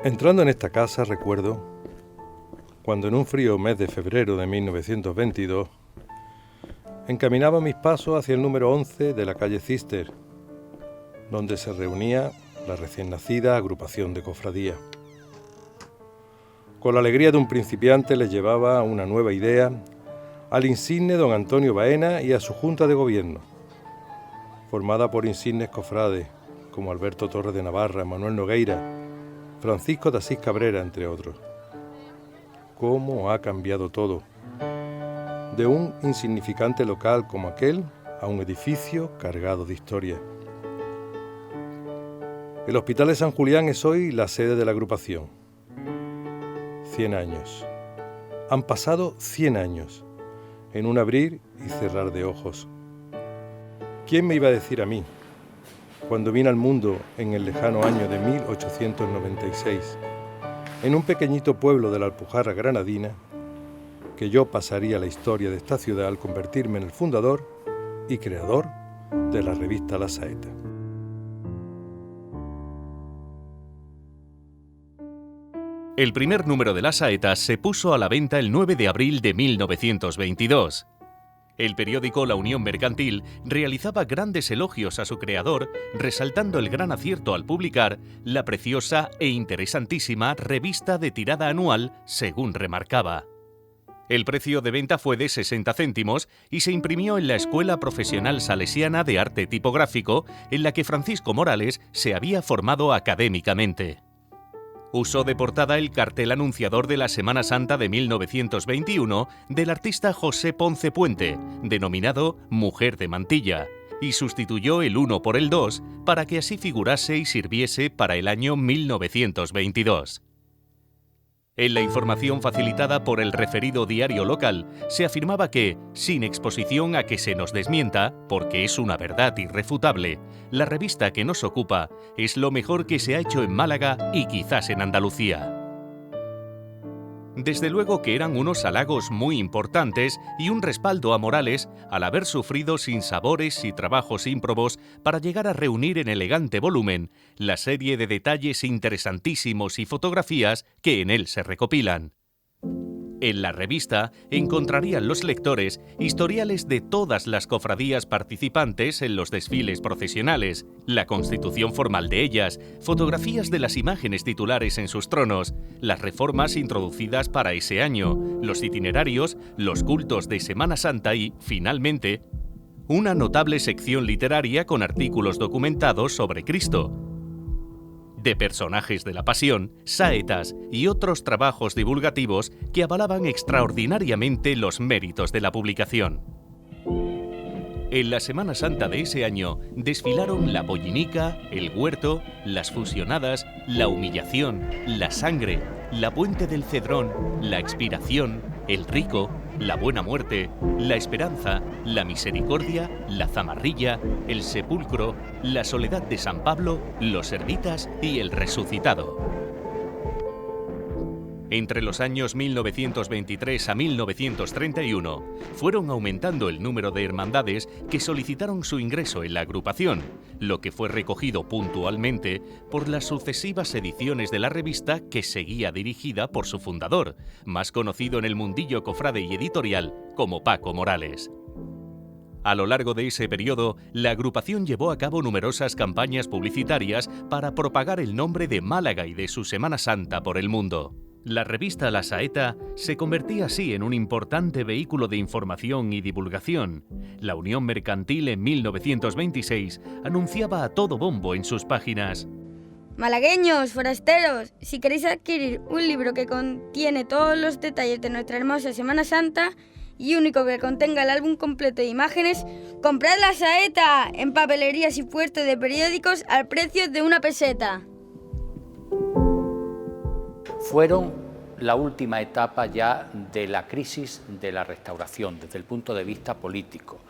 Entrando en esta casa recuerdo cuando en un frío mes de febrero de 1922 encaminaba mis pasos hacia el número 11 de la calle Cister, donde se reunía la recién nacida agrupación de cofradía. Con la alegría de un principiante les llevaba una nueva idea al insigne don Antonio Baena y a su junta de gobierno, formada por insignes cofrades como Alberto Torres de Navarra, Manuel Nogueira, Francisco de Asís Cabrera, entre otros. ¿Cómo ha cambiado todo? De un insignificante local como aquel a un edificio cargado de historia. El Hospital de San Julián es hoy la sede de la agrupación. 100 años. Han pasado 100 años, en un abrir y cerrar de ojos. ¿Quién me iba a decir a mí, cuando vine al mundo en el lejano año de 1896, en un pequeñito pueblo de la Alpujarra granadina, que yo pasaría la historia de esta ciudad al convertirme en el fundador y creador de la revista La Saeta? El primer número de La Saeta se puso a la venta el 9 de abril de 1922. El periódico La Unión Mercantil realizaba grandes elogios a su creador, resaltando el gran acierto al publicar la preciosa e interesantísima revista de tirada anual, según remarcaba. El precio de venta fue de 60 céntimos y se imprimió en la Escuela Profesional Salesiana de Arte Tipográfico, en la que Francisco Morales se había formado académicamente. Usó de portada el cartel anunciador de la Semana Santa de 1921 del artista José Ponce Puente, denominado Mujer de Mantilla, y sustituyó el 1 por el 2 para que así figurase y sirviese para el año 1922. En la información facilitada por el referido diario local, se afirmaba que, sin exposición a que se nos desmienta, porque es una verdad irrefutable, la revista que nos ocupa es lo mejor que se ha hecho en Málaga y quizás en Andalucía. Desde luego que eran unos halagos muy importantes y un respaldo a Morales al haber sufrido sinsabores y trabajos ímprobos para llegar a reunir en elegante volumen la serie de detalles interesantísimos y fotografías que en él se recopilan. En la revista encontrarían los lectores historiales de todas las cofradías participantes en los desfiles procesionales, la constitución formal de ellas, fotografías de las imágenes titulares en sus tronos, las reformas introducidas para ese año, los itinerarios, los cultos de Semana Santa y, finalmente, una notable sección literaria con artículos documentados sobre Cristo, de personajes de la Pasión, saetas y otros trabajos divulgativos que avalaban extraordinariamente los méritos de la publicación. En la Semana Santa de ese año desfilaron la Pollinica, el Huerto, las Fusionadas, la Humillación, la Sangre, la Puente del Cedrón, la Expiración, el Rico, la Buena Muerte, la Esperanza, la Misericordia, la Zamarrilla, el Sepulcro, la Soledad de San Pablo, los Ermitas y el Resucitado. Entre los años 1923 a 1931 fueron aumentando el número de hermandades que solicitaron su ingreso en la agrupación, lo que fue recogido puntualmente por las sucesivas ediciones de la revista que seguía dirigida por su fundador, más conocido en el mundillo cofrade y editorial como Paco Morales. A lo largo de ese periodo, la agrupación llevó a cabo numerosas campañas publicitarias para propagar el nombre de Málaga y de su Semana Santa por el mundo. La revista La Saeta se convertía así en un importante vehículo de información y divulgación. La Unión Mercantil en 1926 anunciaba a todo bombo en sus páginas: Malagueños, forasteros, si queréis adquirir un libro que contiene todos los detalles de nuestra hermosa Semana Santa y único que contenga el álbum completo de imágenes, comprad La Saeta en papelerías y puestos de periódicos al precio de 1 peseta. Fueron la última etapa ya de la crisis de la Restauración desde el punto de vista político.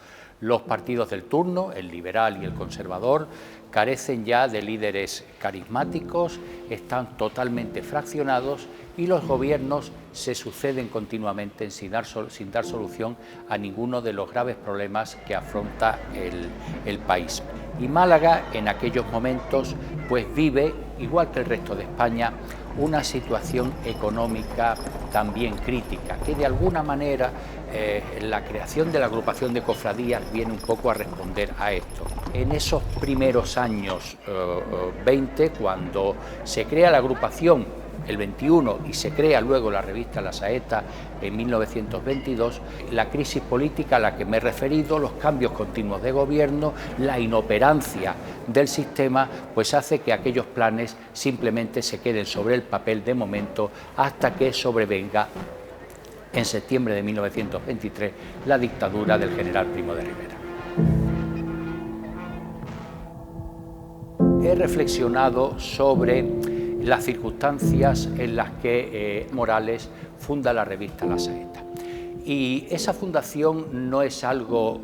Los partidos del turno, el liberal y el conservador, carecen ya de líderes carismáticos, están totalmente fraccionados y los gobiernos se suceden continuamente sin dar solución a ninguno de los graves problemas que afronta el país. Y Málaga en aquellos momentos pues vive, igual que el resto de España, una situación económica también crítica, que de alguna manera la creación de la agrupación de cofradías viene un poco a responder a esto. En esos primeros años 20, cuando se crea la agrupación, el 21, y se crea luego la revista La Saeta en 1922, la crisis política a la que me he referido, los cambios continuos de gobierno, la inoperancia del sistema, pues hace que aquellos planes simplemente se queden sobre el papel de momento hasta que sobrevenga en septiembre de 1923 la dictadura del general Primo de Rivera. He reflexionado sobre las circunstancias en las que Morales funda la revista La Saeta. Y esa fundación no es algo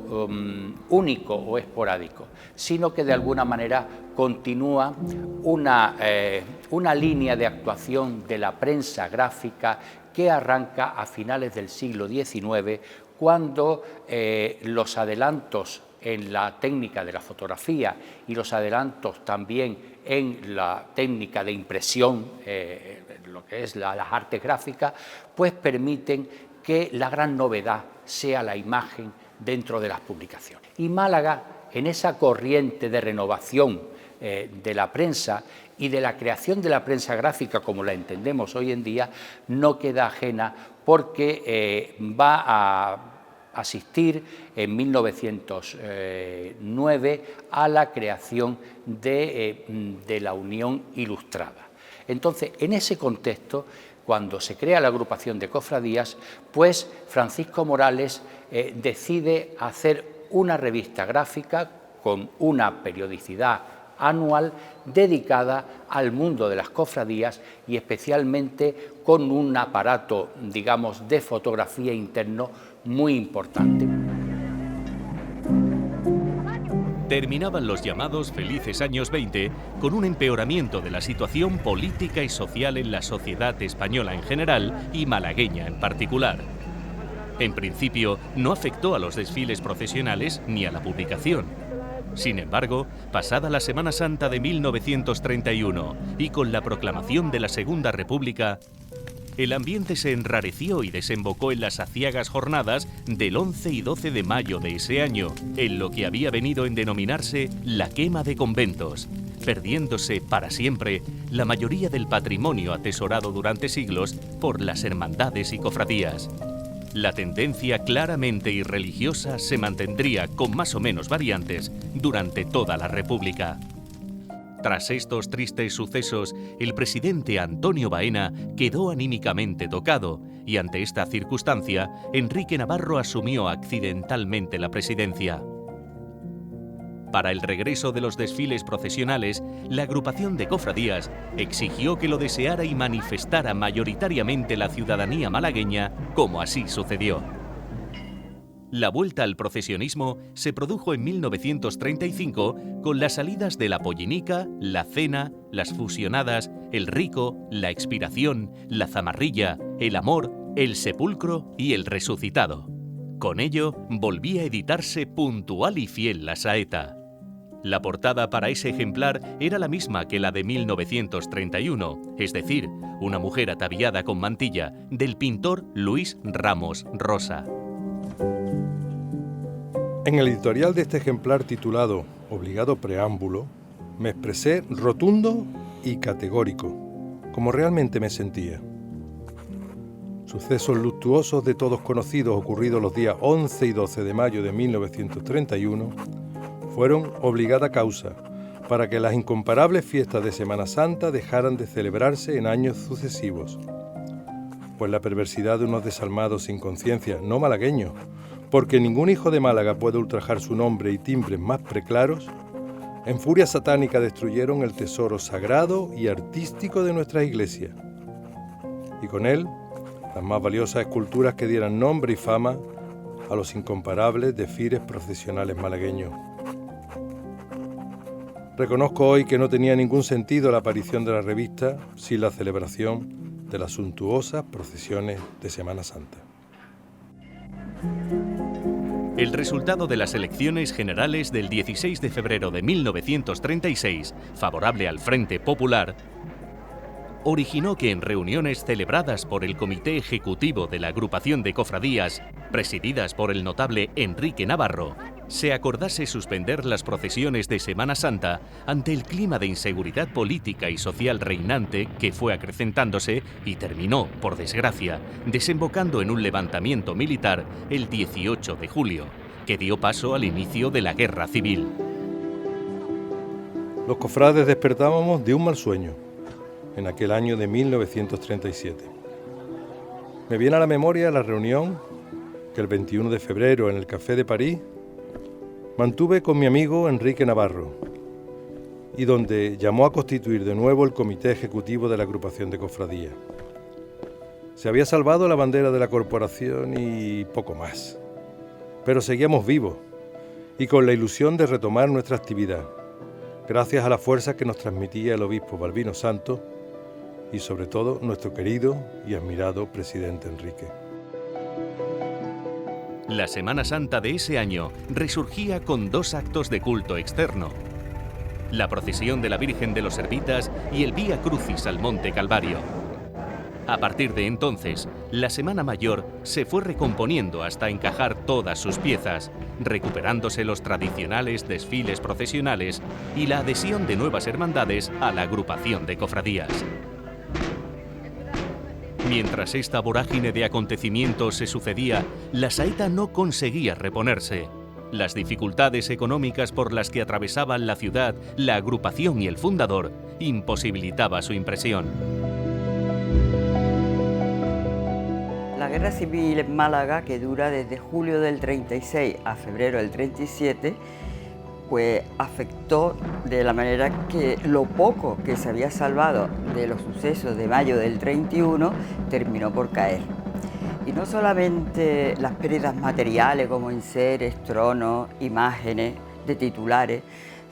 único o esporádico, sino que de alguna manera continúa una línea de actuación de la prensa gráfica que arranca a finales del siglo XIX, cuando los adelantos en la técnica de la fotografía y los adelantos también en la técnica de impresión, lo que es las artes gráficas, pues permiten que la gran novedad sea la imagen dentro de las publicaciones. Y Málaga, en esa corriente de renovación de la prensa y de la creación de la prensa gráfica como la entendemos hoy en día, no queda ajena, porque va a asistir en 1909 a la creación de la Unión Ilustrada. Entonces, en ese contexto, cuando se crea la agrupación de cofradías, pues Francisco Morales decide hacer una revista gráfica con una periodicidad anual dedicada al mundo de las cofradías y especialmente con un aparato, digamos, de fotografía interno muy importante. Terminaban los llamados felices años 20 con un empeoramiento de la situación política y social en la sociedad española en general y malagueña en particular. En principio, no afectó a los desfiles procesionales ni a la publicación. Sin embargo, pasada la Semana Santa de 1931 y con la proclamación de la Segunda República, el ambiente se enrareció y desembocó en las aciagas jornadas del 11 y 12 de mayo de ese año, en lo que había venido en denominarse la quema de conventos, perdiéndose para siempre la mayoría del patrimonio atesorado durante siglos por las hermandades y cofradías. La tendencia claramente irreligiosa se mantendría, con más o menos variantes, durante toda la República. Tras estos tristes sucesos, el presidente Antonio Baena quedó anímicamente tocado y ante esta circunstancia, Enrique Navarro asumió accidentalmente la presidencia. Para el regreso de los desfiles procesionales, la agrupación de cofradías exigió que lo deseara y manifestara mayoritariamente la ciudadanía malagueña, como así sucedió. La vuelta al procesionismo se produjo en 1935 con las salidas de la Pollinica, la Cena, las Fusionadas, el Rico, la Expiración, la Zamarrilla, el Amor, el Sepulcro y el Resucitado. Con ello, volvía a editarse puntual y fiel La Saeta. La portada para ese ejemplar era la misma que la de 1931, es decir, una mujer ataviada con mantilla, del pintor Luis Ramos Rosa. En el editorial de este ejemplar titulado Obligado Preámbulo, me expresé rotundo y categórico, como realmente me sentía. Sucesos luctuosos de todos conocidos ocurridos los días 11 y 12 de mayo de 1931 fueron obligada causa para que las incomparables fiestas de Semana Santa dejaran de celebrarse en años sucesivos. Pues la perversidad de unos desalmados sin conciencia, no malagueños, porque ningún hijo de Málaga puede ultrajar su nombre y timbres más preclaros, en furia satánica destruyeron el tesoro sagrado y artístico de nuestra iglesia. Y con él, las más valiosas esculturas que dieran nombre y fama a los incomparables desfiles procesionales malagueños. Reconozco hoy que no tenía ningún sentido la aparición de la revista sin la celebración de las suntuosas procesiones de Semana Santa. El resultado de las elecciones generales del 16 de febrero de 1936, favorable al Frente Popular, originó que en reuniones celebradas por el Comité Ejecutivo de la Agrupación de Cofradías, presididas por el notable Enrique Navarro, se acordase suspender las procesiones de Semana Santa ante el clima de inseguridad política y social reinante que fue acrecentándose y terminó, por desgracia, desembocando en un levantamiento militar el 18 de julio, que dio paso al inicio de la Guerra Civil. Los cofrades despertábamos de un mal sueño en aquel año de 1937. Me viene a la memoria la reunión que el 21 de febrero en el Café de París mantuve con mi amigo Enrique Navarro y donde llamó a constituir de nuevo el Comité Ejecutivo de la Agrupación de Cofradías. Se había salvado la bandera de la corporación y poco más, pero seguíamos vivos y con la ilusión de retomar nuestra actividad, gracias a la fuerza que nos transmitía el obispo Balbino Santos y sobre todo nuestro querido y admirado presidente Enrique. La Semana Santa de ese año resurgía con dos actos de culto externo: la procesión de la Virgen de los Servitas y el Vía Crucis al Monte Calvario. A partir de entonces, la Semana Mayor se fue recomponiendo hasta encajar todas sus piezas, recuperándose los tradicionales desfiles procesionales y la adhesión de nuevas hermandades a la agrupación de cofradías. Mientras esta vorágine de acontecimientos se sucedía, la saeta no conseguía reponerse. Las dificultades económicas por las que atravesaban la ciudad, la agrupación y el fundador imposibilitaba su impresión. La guerra civil en Málaga, que dura desde julio del 36 a febrero del 37, pues afectó de la manera que lo poco que se había salvado de los sucesos de mayo del 31 terminó por caer. Y no solamente las pérdidas materiales como enseres, tronos, imágenes de titulares,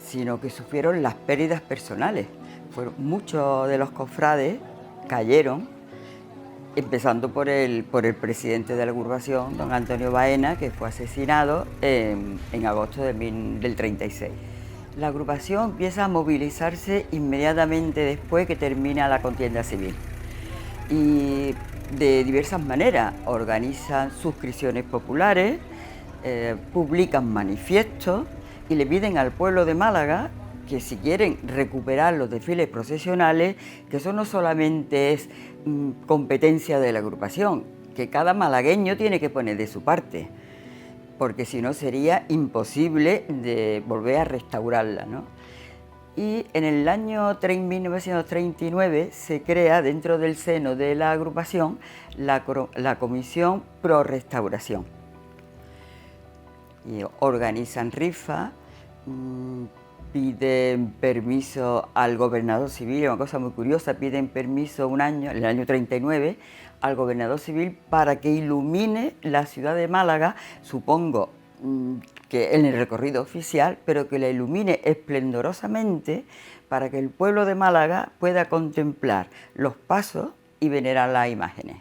sino que sufrieron las pérdidas personales. Muchos de los cofrades cayeron, empezando por el presidente de la agrupación, don Antonio Baena, que fue asesinado en agosto del 36. La agrupación empieza a movilizarse inmediatamente después que termina la contienda civil. Y de diversas maneras organizan suscripciones populares, publican manifiestos y le piden al pueblo de Málaga que si quieren recuperar los desfiles procesionales, que eso no solamente es competencia de la agrupación, que cada malagueño tiene que poner de su parte, porque si no sería imposible de volver a restaurarla, ¿no? Y en el año 1939 se crea dentro del seno de la agrupación la Comisión Pro Restauración. Y organizan rifas, piden permiso al gobernador civil, una cosa muy curiosa, piden permiso un año, en el año 39, al gobernador civil para que ilumine la ciudad de Málaga, supongo que en el recorrido oficial, pero que la ilumine esplendorosamente para que el pueblo de Málaga pueda contemplar los pasos y venerar las imágenes.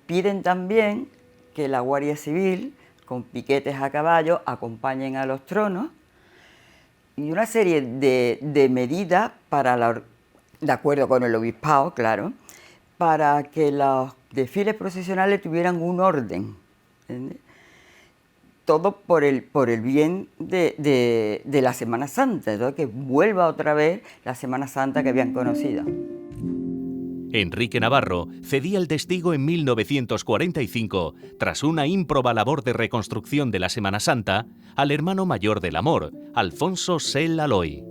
Piden también que la Guardia Civil, con piquetes a caballo, acompañen a los tronos, y una serie de medidas de acuerdo con el obispado, claro, para que los desfiles procesionales tuvieran un orden, ¿entiendes? Todo por el bien de la Semana Santa, entonces que vuelva otra vez la Semana Santa que habían conocido. Enrique Navarro cedía el testigo en 1945, tras una ímproba labor de reconstrucción de la Semana Santa, al hermano mayor del amor, Alfonso Sel Aloy.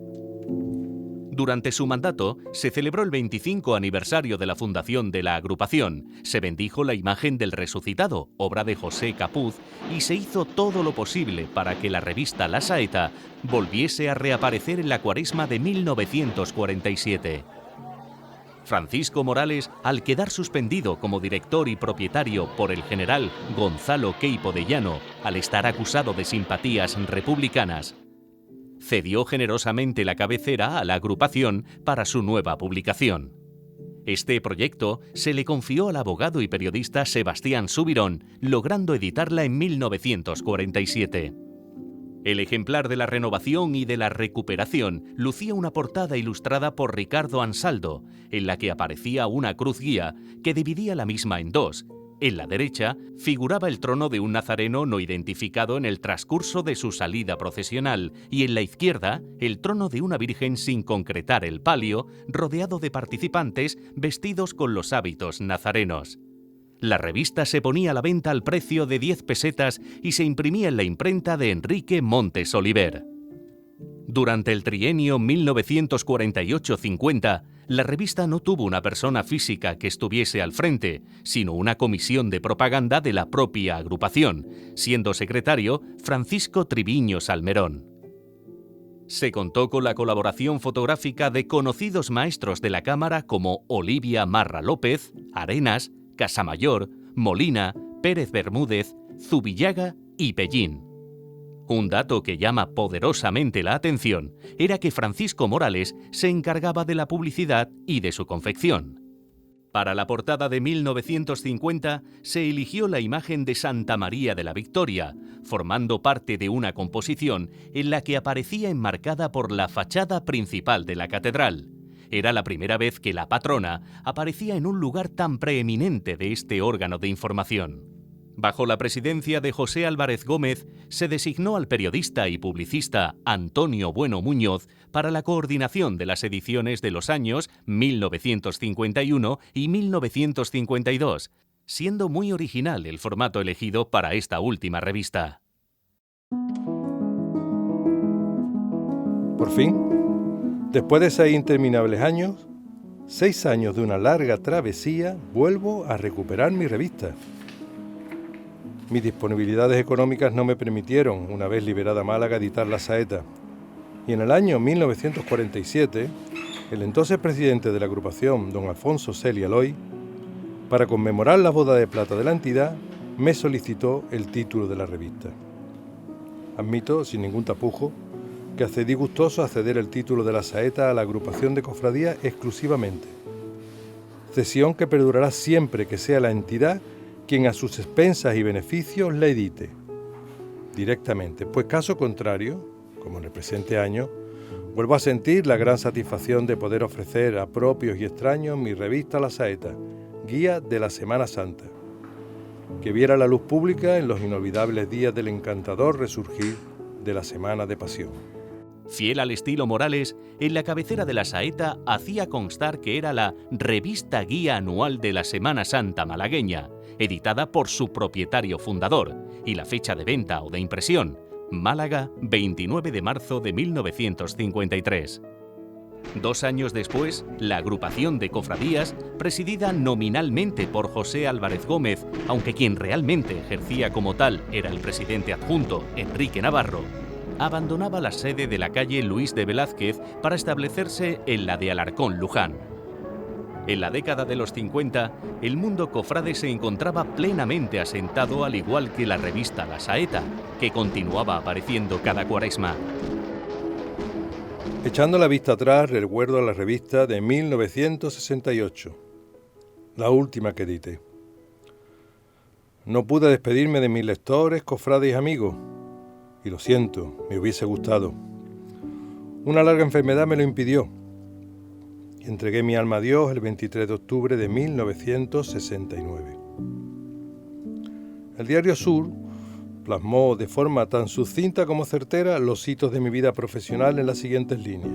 Durante su mandato se celebró el 25 aniversario de la fundación de la agrupación, se bendijo la imagen del resucitado, obra de José Capuz, y se hizo todo lo posible para que la revista La Saeta volviese a reaparecer en la Cuaresma de 1947. Francisco Morales, al quedar suspendido como director y propietario por el general Gonzalo Queipo de Llano, al estar acusado de simpatías republicanas, cedió generosamente la cabecera a la agrupación para su nueva publicación. Este proyecto se le confió al abogado y periodista Sebastián Subirón, logrando editarla en 1947. El ejemplar de la renovación y de la recuperación lucía una portada ilustrada por Ricardo Ansaldo, en la que aparecía una cruz guía que dividía la misma en dos. En la derecha figuraba el trono de un nazareno no identificado en el transcurso de su salida procesional y en la izquierda el trono de una virgen sin concretar el palio, rodeado de participantes vestidos con los hábitos nazarenos. La revista se ponía a la venta al precio de 10 pesetas y se imprimía en la imprenta de Enrique Montes Oliver. Durante el trienio 1948-50, la revista no tuvo una persona física que estuviese al frente, sino una comisión de propaganda de la propia agrupación, siendo secretario Francisco Triviño Salmerón. Se contó con la colaboración fotográfica de conocidos maestros de la cámara como Olivia Marra López, Arenas, Casamayor, Molina, Pérez Bermúdez, Zubillaga y Pellín. Un dato que llama poderosamente la atención era que Francisco Morales se encargaba de la publicidad y de su confección. Para la portada de 1950 se eligió la imagen de Santa María de la Victoria, formando parte de una composición en la que aparecía enmarcada por la fachada principal de la catedral. Era la primera vez que la patrona aparecía en un lugar tan preeminente de este órgano de información. Bajo la presidencia de José Álvarez Gómez, se designó al periodista y publicista Antonio Bueno Muñoz para la coordinación de las ediciones de los años 1951 y 1952, siendo muy original el formato elegido para esta última revista. Por fin, después de 6 interminables años, 6 años de una larga travesía, vuelvo a recuperar mi revista. Mis disponibilidades económicas no me permitieron, una vez liberada Málaga, editar La Saeta. Y en el año 1947, el entonces presidente de la agrupación, don Alfonso Celia Loy, para conmemorar la boda de plata de la entidad, me solicitó el título de la revista. Admito, sin ningún tapujo, que accedí gustoso a ceder el título de La Saeta a la agrupación de cofradías exclusivamente. Cesión que perdurará siempre que sea la entidad quien a sus expensas y beneficios la edite directamente, pues caso contrario, como en el presente año, vuelvo a sentir la gran satisfacción de poder ofrecer a propios y extraños mi revista La Saeta, guía de la Semana Santa, que viera la luz pública en los inolvidables días del encantador resurgir de la Semana de Pasión. Fiel al estilo Morales, en la cabecera de La Saeta hacía constar que era la Revista Guía Anual de la Semana Santa malagueña, editada por su propietario fundador, y la fecha de venta o de impresión, Málaga, 29 de marzo de 1953. 2 años después, la agrupación de cofradías, presidida nominalmente por José Álvarez Gómez, aunque quien realmente ejercía como tal era el presidente adjunto, Enrique Navarro, abandonaba la sede de la calle Luis de Velázquez para establecerse en la de Alarcón, Luján. En la década de los 50, el mundo cofrade se encontraba plenamente asentado, al igual que la revista La Saeta, que continuaba apareciendo cada cuaresma. Echando la vista atrás, recuerdo a la revista de 1968, la última que edité. No pude despedirme de mis lectores, cofrades y amigos, y lo siento, me hubiese gustado. Una larga enfermedad me lo impidió. Y entregué mi alma a Dios el 23 de octubre de 1969. El diario Sur plasmó de forma tan sucinta como certera los hitos de mi vida profesional en las siguientes líneas.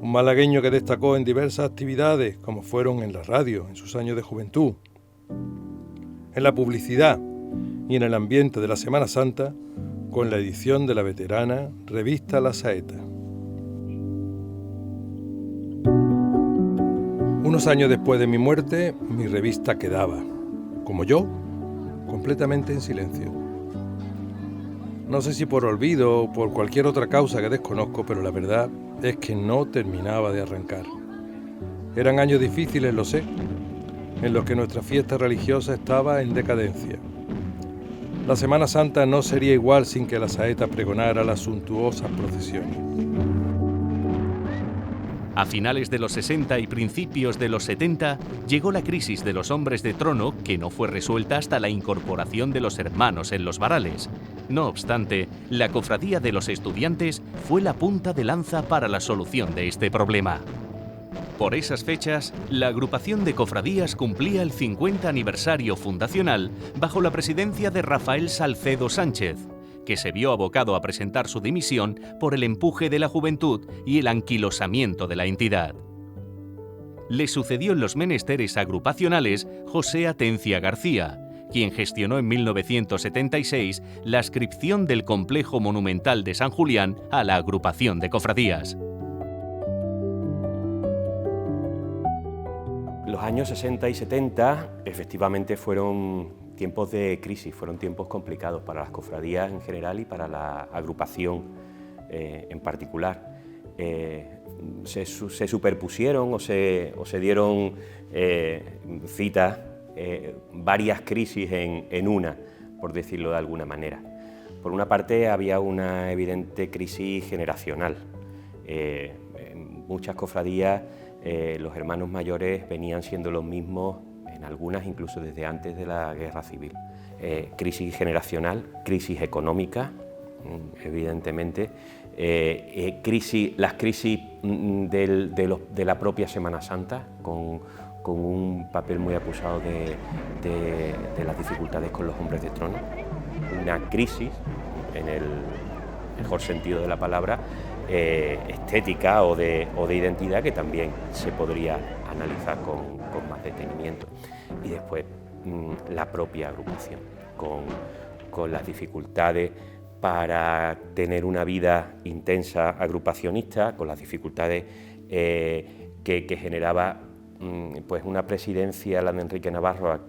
Un malagueño que destacó en diversas actividades, como fueron en la radio en sus años de juventud, en la publicidad y en el ambiente de la Semana Santa, con la edición de la veterana revista La Saeta. Unos años después de mi muerte, mi revista quedaba, como yo, completamente en silencio. No sé si por olvido o por cualquier otra causa que desconozco, pero la verdad es que no terminaba de arrancar. Eran años difíciles, lo sé, en los que nuestra fiesta religiosa estaba en decadencia. La Semana Santa no sería igual sin que La Saeta pregonara las suntuosas procesiones. A finales de los 60 y principios de los 70 llegó la crisis de los hombres de trono, que no fue resuelta hasta la incorporación de los hermanos en los varales. No obstante, la Cofradía de los Estudiantes fue la punta de lanza para la solución de este problema. Por esas fechas, la agrupación de cofradías cumplía el 50 aniversario fundacional bajo la presidencia de Rafael Salcedo Sánchez, que se vio abocado a presentar su dimisión por el empuje de la juventud y el anquilosamiento de la entidad. Le sucedió en los menesteres agrupacionales José Atencia García, quien gestionó en 1976 la adscripción del complejo monumental de San Julián a la agrupación de cofradías. Los años 60 y 70 efectivamente fueron tiempos de crisis, fueron tiempos complicados para las cofradías en general y para la agrupación en particular. Se superpusieron o se dieron citas varias crisis en una, por decirlo de alguna manera. Por una parte había una evidente crisis generacional. En muchas cofradías los hermanos mayores venían siendo los mismos, en algunas incluso desde antes de la Guerra Civil. Crisis generacional, crisis económica, evidentemente, las crisis de la propia Semana Santa, con un papel muy acusado de las dificultades con los hombres de trono. Una crisis, en el mejor sentido de la palabra, estética o de identidad, que también se podría analizar con más detenimiento. Y después la propia agrupación, con las dificultades para tener una vida intensa agrupacionista, con las dificultades que generaba pues una presidencia, la de Enrique Navarro, a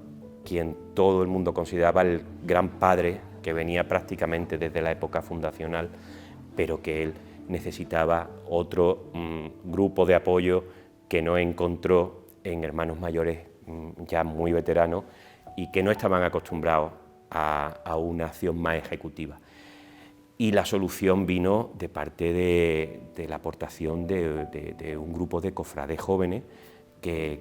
quien todo el mundo consideraba el gran padre, que venía prácticamente desde la época fundacional, pero que él necesitaba otro grupo de apoyo que no encontró en hermanos mayores ya muy veteranos y que no estaban acostumbrados a una acción más ejecutiva. Y la solución vino de parte de la aportación de un grupo de cofrades jóvenes que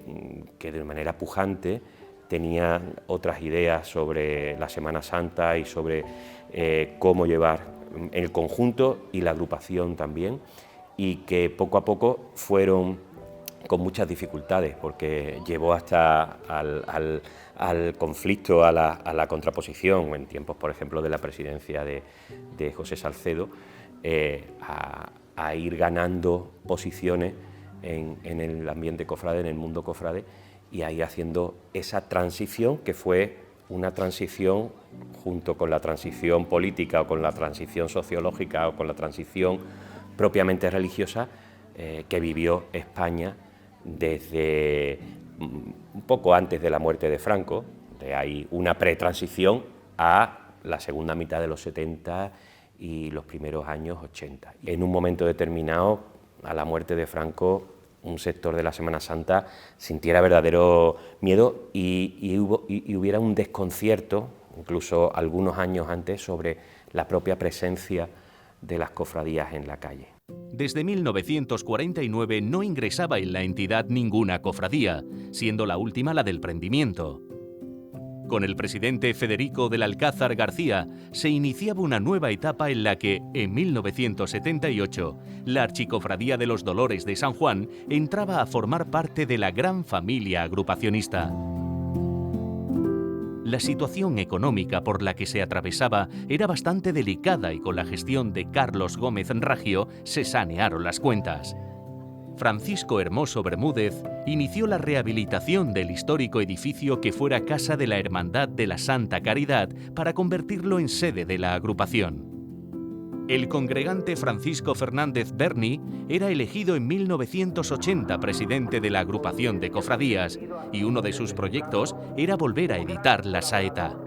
de manera pujante tenían otras ideas sobre la Semana Santa y sobre cómo llevar el conjunto y la agrupación también, y que poco a poco fueron con muchas dificultades, porque llevó hasta al conflicto, a la contraposición, en tiempos, por ejemplo, de la presidencia de José Salcedo, a ir ganando posiciones en el ambiente cofrade, en el mundo cofrade, y ahí haciendo esa transición que fue una transición junto con la transición política o con la transición sociológica o con la transición propiamente religiosa que vivió España desde un poco antes de la muerte de Franco. Hay una pretransición a la segunda mitad de los 70 y los primeros años 80. En un momento determinado, a la muerte de Franco, un sector de la Semana Santa sintiera verdadero miedo y hubiera un desconcierto, incluso algunos años antes, sobre la propia presencia de las cofradías en la calle. Desde 1949 no ingresaba en la entidad ninguna cofradía, siendo la última la del Prendimiento. Con el presidente Federico del Alcázar García se iniciaba una nueva etapa en la que, en 1978, la Archicofradía de los Dolores de San Juan entraba a formar parte de la gran familia agrupacionista. La situación económica por la que se atravesaba era bastante delicada y con la gestión de Carlos Gómez Raggio se sanearon las cuentas. Francisco Hermoso Bermúdez inició la rehabilitación del histórico edificio que fuera casa de la Hermandad de la Santa Caridad para convertirlo en sede de la agrupación. El congregante Francisco Fernández Berni era elegido en 1980 presidente de la agrupación de cofradías y uno de sus proyectos era volver a editar la Saeta.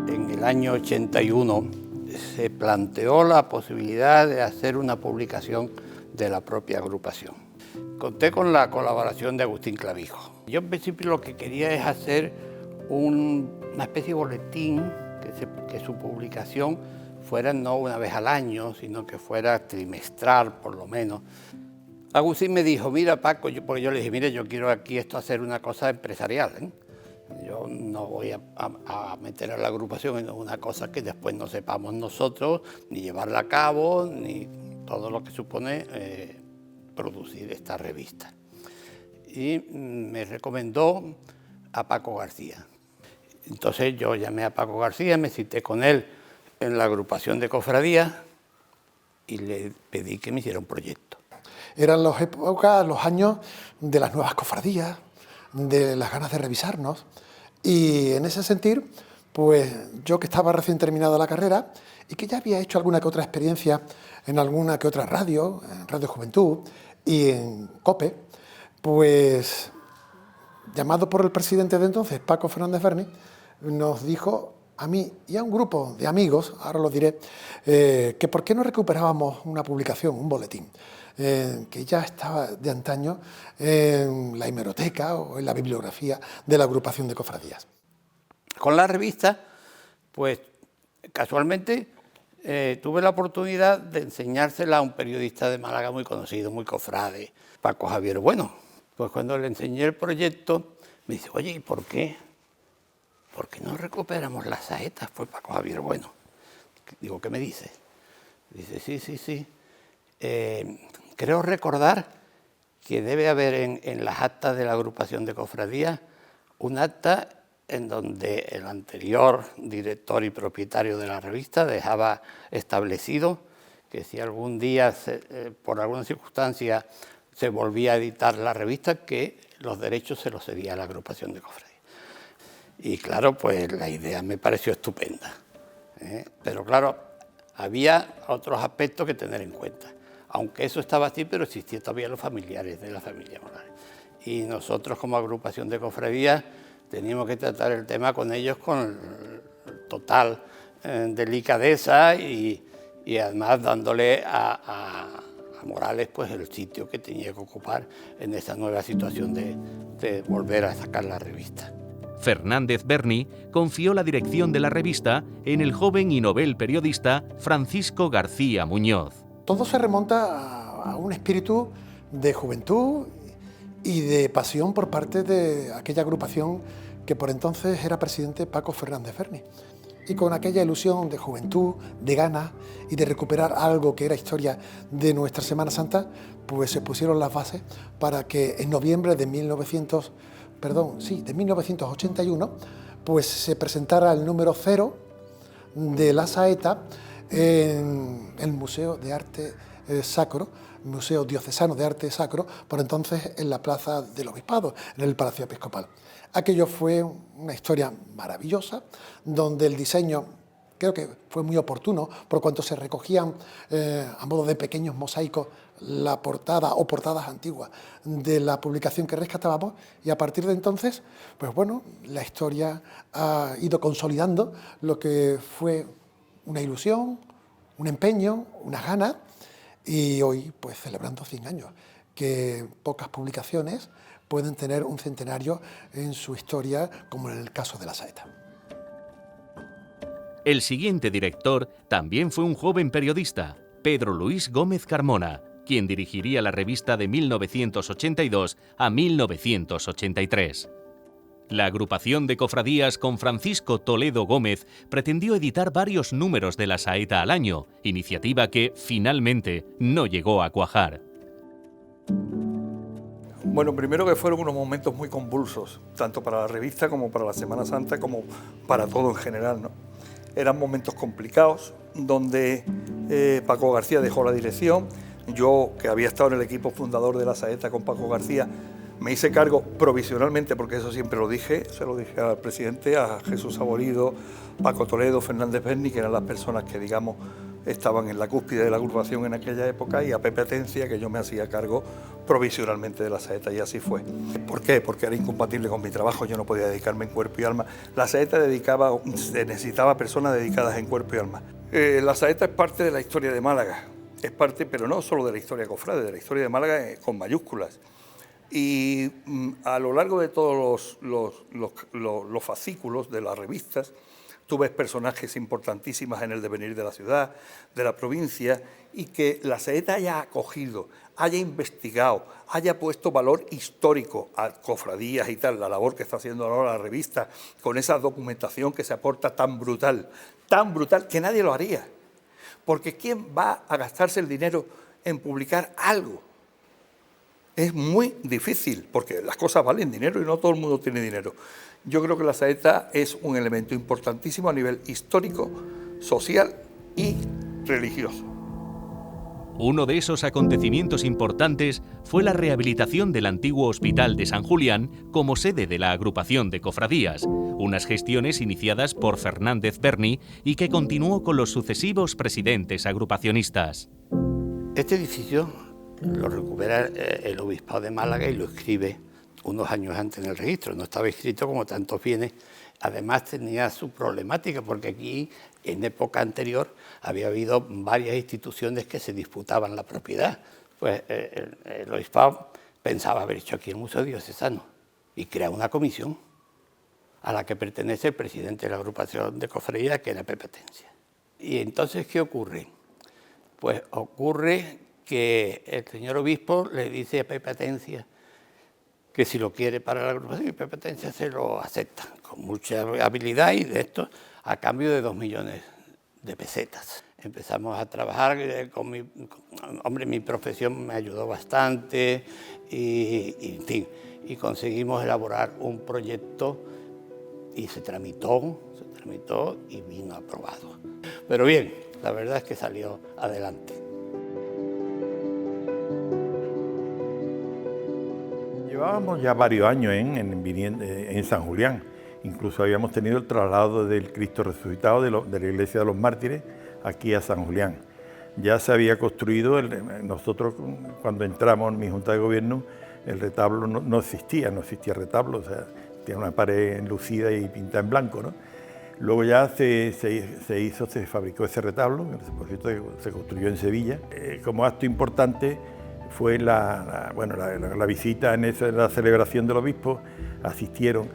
En el año 81 se planteó la posibilidad de hacer una publicación de la propia agrupación. Conté con la colaboración de Agustín Clavijo. Yo en principio lo que quería es hacer una especie de boletín, que su publicación fuera no una vez al año, sino que fuera trimestral por lo menos. Agustín me dijo, mira Paco, porque yo le dije, mire, yo quiero aquí esto hacer una cosa empresarial, ¿eh? Yo no voy a meter a la agrupación en una cosa que después no sepamos nosotros, ni llevarla a cabo, ni todo lo que supone producir esta revista. Y me recomendó a Paco García. Entonces yo llamé a Paco García, me cité con él en la agrupación de cofradías y le pedí que me hiciera un proyecto. Eran las épocas, los años de las nuevas cofradías, de las ganas de revisarnos, y en ese sentir, pues yo que estaba recién terminada la carrera y que ya había hecho alguna que otra experiencia en alguna que otra radio, en Radio Juventud y en COPE, pues llamado por el presidente de entonces, Paco Fernández Berni, nos dijo a mí y a un grupo de amigos, ahora lo diré, que por qué no recuperábamos una publicación, un boletín, que ya estaba de antaño en la hemeroteca o en la bibliografía de la agrupación de cofradías. Con la revista, pues casualmente tuve la oportunidad de enseñársela a un periodista de Málaga muy conocido, muy cofrade, Paco Javier Bueno. Pues cuando le enseñé el proyecto, me dice, oye, ¿y por qué? ¿Por qué no recuperamos las saetas? Pues Paco Javier Bueno. Digo, ¿qué me dices? Dice, sí. Creo recordar que debe haber en las actas de la agrupación de cofradías un acta en donde el anterior director y propietario de la revista dejaba establecido que si algún día, por alguna circunstancia, se volvía a editar la revista, que los derechos se los cedía a la agrupación de cofradías. Y claro, pues la idea me pareció estupenda, pero claro, había otros aspectos que tener en cuenta. Aunque eso estaba así, pero existían todavía los familiares de la familia Morales. Y nosotros como agrupación de cofradías teníamos que tratar el tema con ellos con total delicadeza y además dándole a Morales pues el sitio que tenía que ocupar en esta nueva situación de volver a sacar la revista. Fernández Berni confió la dirección de la revista en el joven y novel periodista Francisco García Muñoz. Todo se remonta a un espíritu de juventud y de pasión por parte de aquella agrupación que por entonces era presidente Paco Fernández Berni. Y con aquella ilusión de juventud, de ganas y de recuperar algo que era historia de nuestra Semana Santa, pues se pusieron las bases para que en noviembre de 1981, pues se presentara el número 0 de la saeta en el Museo de Arte Sacro, Museo Diocesano de Arte Sacro, por entonces en la Plaza del Obispado, en el Palacio Episcopal. Aquello fue una historia maravillosa, donde el diseño creo que fue muy oportuno, por cuanto se recogían a modo de pequeños mosaicos la portada o portadas antiguas de la publicación que rescatábamos, y a partir de entonces, pues bueno, la historia ha ido consolidando lo que fue una ilusión, un empeño, unas ganas, y hoy pues celebrando 100 años, que pocas publicaciones pueden tener un centenario en su historia, como en el caso de la saeta. El siguiente director también fue un joven periodista, Pedro Luis Gómez Carmona, quien dirigiría la revista de 1982 a 1983. La agrupación de cofradías con Francisco Toledo Gómez pretendió editar varios números de la saeta al año, iniciativa que, finalmente, no llegó a cuajar. Bueno, primero que fueron unos momentos muy convulsos, tanto para la revista como para la Semana Santa, como para todo en general, ¿no? Eran momentos complicados, donde Paco García dejó la dirección. Yo, que había estado en el equipo fundador de la saeta con Paco García, me hice cargo provisionalmente, porque eso siempre lo dije, se lo dije al presidente, a Jesús Saborido, Paco Toledo, Fernández Berni, que eran las personas que, digamos, estaban en la cúspide de la agrupación en aquella época, y a Pepe Atencia, que yo me hacía cargo provisionalmente de la saeta, y así fue. ¿Por qué? Porque era incompatible con mi trabajo, yo no podía dedicarme en cuerpo y alma. La saeta necesitaba personas dedicadas en cuerpo y alma. La saeta es parte de la historia de Málaga, es parte, pero no solo de la historia cofrade, de la historia de Málaga con mayúsculas. Y a lo largo de todos los fascículos de las revistas, tú ves personajes importantísimos en el devenir de la ciudad, de la provincia, y que la Saeta haya acogido, haya investigado, haya puesto valor histórico a cofradías y tal, la labor que está haciendo ahora la revista, con esa documentación que se aporta tan brutal que nadie lo haría. Porque ¿quién va a gastarse el dinero en publicar algo? Es muy difícil, porque las cosas valen dinero y no todo el mundo tiene dinero. Yo creo que la Saeta es un elemento importantísimo a nivel histórico, social y religioso. Uno de esos acontecimientos importantes fue la rehabilitación del antiguo Hospital de San Julián como sede de la agrupación de cofradías, unas gestiones iniciadas por Fernández Berni y que continuó con los sucesivos presidentes agrupacionistas. Este edificio lo recupera el Obispado de Málaga y lo escribe unos años antes en el registro. No estaba escrito como tantos bienes. Además tenía su problemática, porque aquí, en época anterior, había habido varias instituciones que se disputaban la propiedad. Pues el Obispado pensaba haber hecho aquí el Museo Diocesano y crea una comisión a la que pertenece el presidente de la agrupación de cofradías, que era Pepe Atencia. Y entonces, ¿qué ocurre? Pues ocurre que el señor obispo le dice a Pepe Atencia que si lo quiere para la agrupación, y Pepe Atencia se lo acepta con mucha habilidad, y de esto a cambio de 2 millones de pesetas. Empezamos a trabajar con mi profesión me ayudó bastante y en fin, y conseguimos elaborar un proyecto y se tramitó y vino aprobado. Pero bien, la verdad es que salió adelante. Llevábamos ya varios años en San Julián. Incluso habíamos tenido el traslado del Cristo resucitado de la Iglesia de los Mártires aquí a San Julián. Ya se había construido, nosotros cuando entramos en mi Junta de Gobierno, el retablo no existía retablo, o sea, tiene una pared enlucida y pintada en blanco, ¿no? Luego ya se fabricó ese retablo, que por cierto se construyó en Sevilla. Como acto importante fue la visita en la celebración del obispo. Asistieron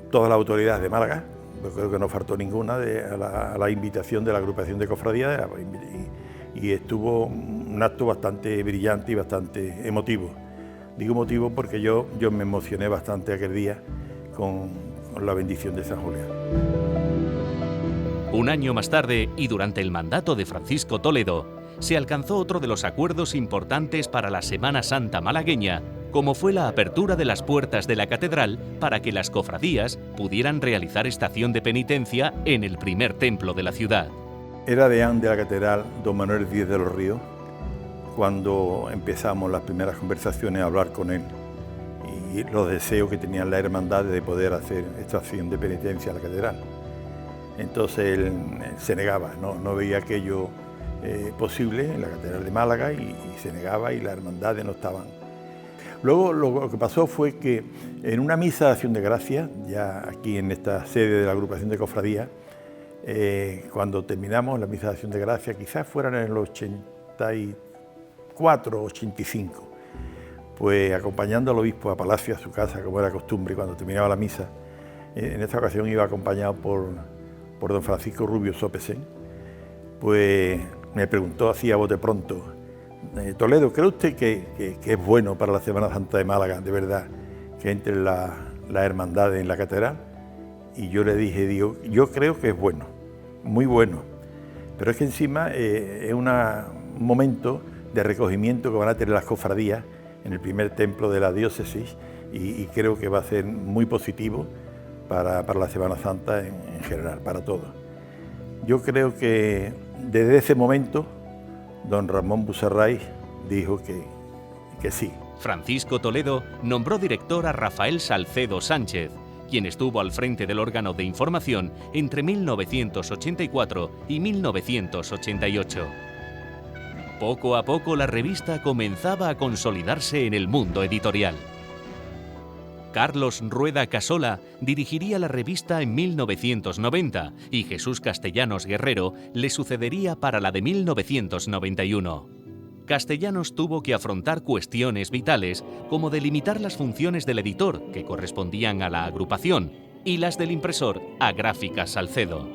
todas las autoridades de Málaga, yo creo que no faltó ninguna, a la invitación de la agrupación de cofradías, y estuvo un acto bastante brillante y bastante emotivo. Digo emotivo porque yo me emocioné bastante aquel día con la bendición de San Julián. Un año más tarde, y durante el mandato de Francisco Toledo, se alcanzó otro de los acuerdos importantes para la Semana Santa malagueña, como fue la apertura de las puertas de la catedral para que las cofradías pudieran realizar estación de penitencia en el primer templo de la ciudad. Era deán de la catedral don Manuel Díez de los Ríos cuando empezamos las primeras conversaciones a hablar con él y los deseos que tenían las hermandades de poder hacer estación de penitencia en la catedral. Entonces él se negaba, no veía aquello posible en la catedral de Málaga y se negaba, y las hermandades no estaban. Luego lo que pasó fue que en una misa de acción de gracias, ya aquí en esta sede de la agrupación de cofradías, cuando terminamos la misa de acción de gracias, quizás fueran en el 84 o 85, pues acompañando al obispo a Palacio, a su casa, como era costumbre cuando terminaba la misa, en esta ocasión iba acompañado por don Francisco Rubio Sopesen, pues me preguntó así a bote pronto: Toledo, ¿cree usted que es bueno para la Semana Santa de Málaga, de verdad, que entren las hermandades en la catedral? Y yo le dije, yo creo que es bueno, muy bueno, pero es que encima es un momento de recogimiento que van a tener las cofradías en el primer templo de la diócesis, y creo que va a ser muy positivo para la Semana Santa en general, para todos. Yo creo que desde ese momento don Ramón Busarraiz dijo que sí. Francisco Toledo nombró director a Rafael Salcedo Sánchez, quien estuvo al frente del órgano de información entre 1984 y 1988. Poco a poco la revista comenzaba a consolidarse en el mundo editorial. Carlos Rueda Casola dirigiría la revista en 1990 y Jesús Castellanos Guerrero le sucedería para la de 1991. Castellanos tuvo que afrontar cuestiones vitales como delimitar las funciones del editor que correspondían a la agrupación y las del impresor a Gráficas Salcedo.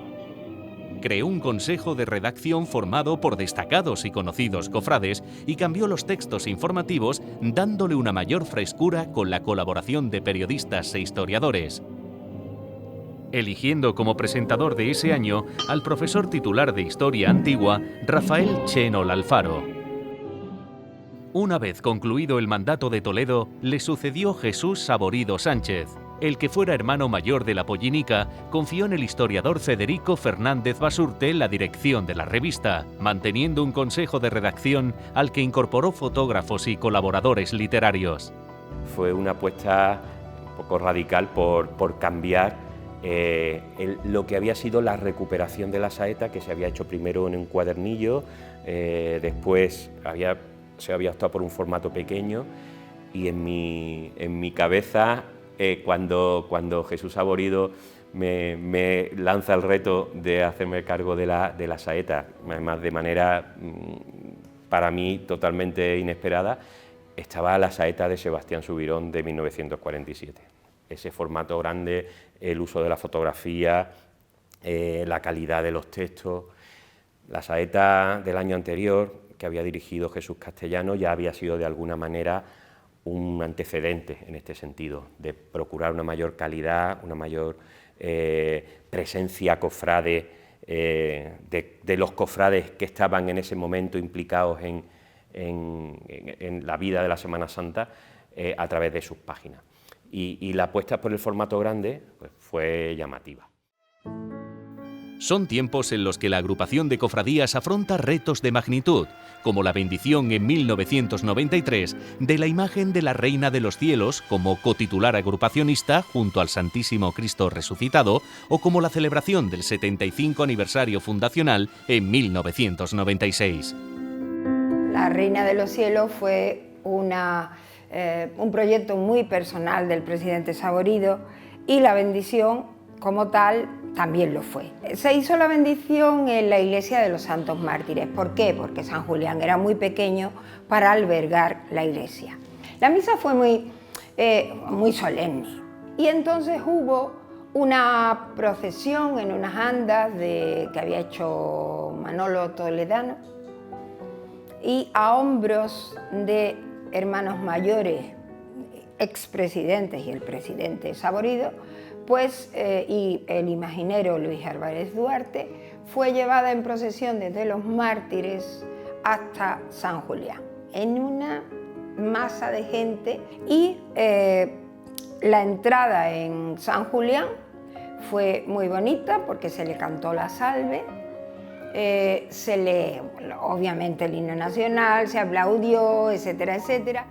Creó un consejo de redacción formado por destacados y conocidos cofrades y cambió los textos informativos dándole una mayor frescura con la colaboración de periodistas e historiadores, eligiendo como presentador de ese año al profesor titular de Historia Antigua, Rafael Chenol Alfaro. Una vez concluido el mandato de Toledo, le sucedió Jesús Saborido Sánchez. El que fuera hermano mayor de la Pollinica confió en el historiador Federico Fernández Basurte la dirección de la revista, manteniendo un consejo de redacción al que incorporó fotógrafos y colaboradores literarios. Fue una apuesta un poco radical por cambiar lo que había sido la recuperación de la saeta, que se había hecho primero en un cuadernillo, después se había optado por un formato pequeño, y en mi cabeza, cuando Jesús Saborido me lanza el reto de hacerme cargo de la saeta, además de manera para mí totalmente inesperada, estaba la saeta de Sebastián Subirón de 1947. Ese formato grande, el uso de la fotografía, la calidad de los textos. La saeta del año anterior, que había dirigido Jesús Castellano, ya había sido de alguna manera un antecedente en este sentido, de procurar una mayor calidad, una mayor presencia cofrade, de los cofrades que estaban en ese momento implicados en la vida de la Semana Santa a través de sus páginas. Y la apuesta por el formato grande pues, fue llamativa. Son tiempos en los que la agrupación de cofradías afronta retos de magnitud, como la bendición en 1993 de la imagen de la Reina de los Cielos como cotitular agrupacionista junto al Santísimo Cristo Resucitado, o como la celebración del 75 aniversario fundacional en 1996. La Reina de los Cielos fue un proyecto muy personal del presidente Saborido, y la bendición como tal también lo fue. Se hizo la bendición en la iglesia de los Santos Mártires. ¿Por qué? Porque San Julián era muy pequeño para albergar la iglesia. La misa fue muy solemne, y entonces hubo una procesión en unas andas que había hecho Manolo Toledano, y a hombros de hermanos mayores, expresidentes y el presidente Saborido, pues, y el imaginero Luis Álvarez Duarte, fue llevada en procesión desde los Mártires hasta San Julián, en una masa de gente, y la entrada en San Julián fue muy bonita porque se le cantó la salve, obviamente el himno nacional, se aplaudió, etcétera, etcétera.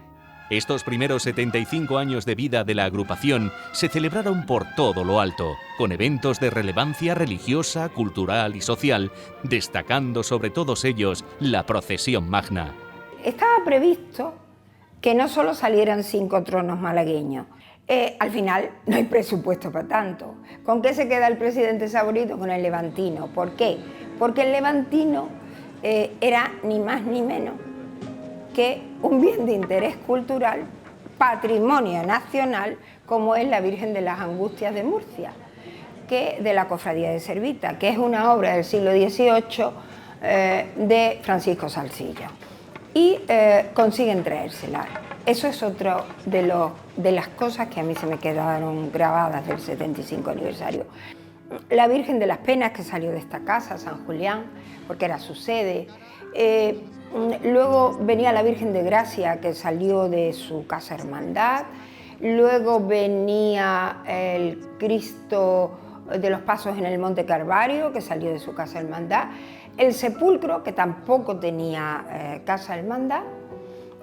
Estos primeros 75 años de vida de la agrupación se celebraron por todo lo alto, con eventos de relevancia religiosa, cultural y social, destacando sobre todos ellos la procesión magna. Estaba previsto que no solo salieran 5 tronos malagueños. Al final no hay presupuesto para tanto. ¿Con qué se queda el presidente Saborido? Con el levantino. ¿Por qué? Porque el levantino era ni más ni menos que un bien de interés cultural, patrimonio nacional, como es la Virgen de las Angustias de Murcia, de la Cofradía de Servita, que es una obra del siglo XVIII de Francisco Salsillo. Y consiguen traérsela. Eso es otro de las cosas que a mí se me quedaron grabadas del 75 aniversario. La Virgen de las Penas, que salió de esta casa, San Julián, porque era su sede. Luego venía la Virgen de Gracia, que salió de su casa hermandad. Luego venía el Cristo de los Pasos en el Monte Calvario, que salió de su casa hermandad. El Sepulcro, que tampoco tenía casa hermandad,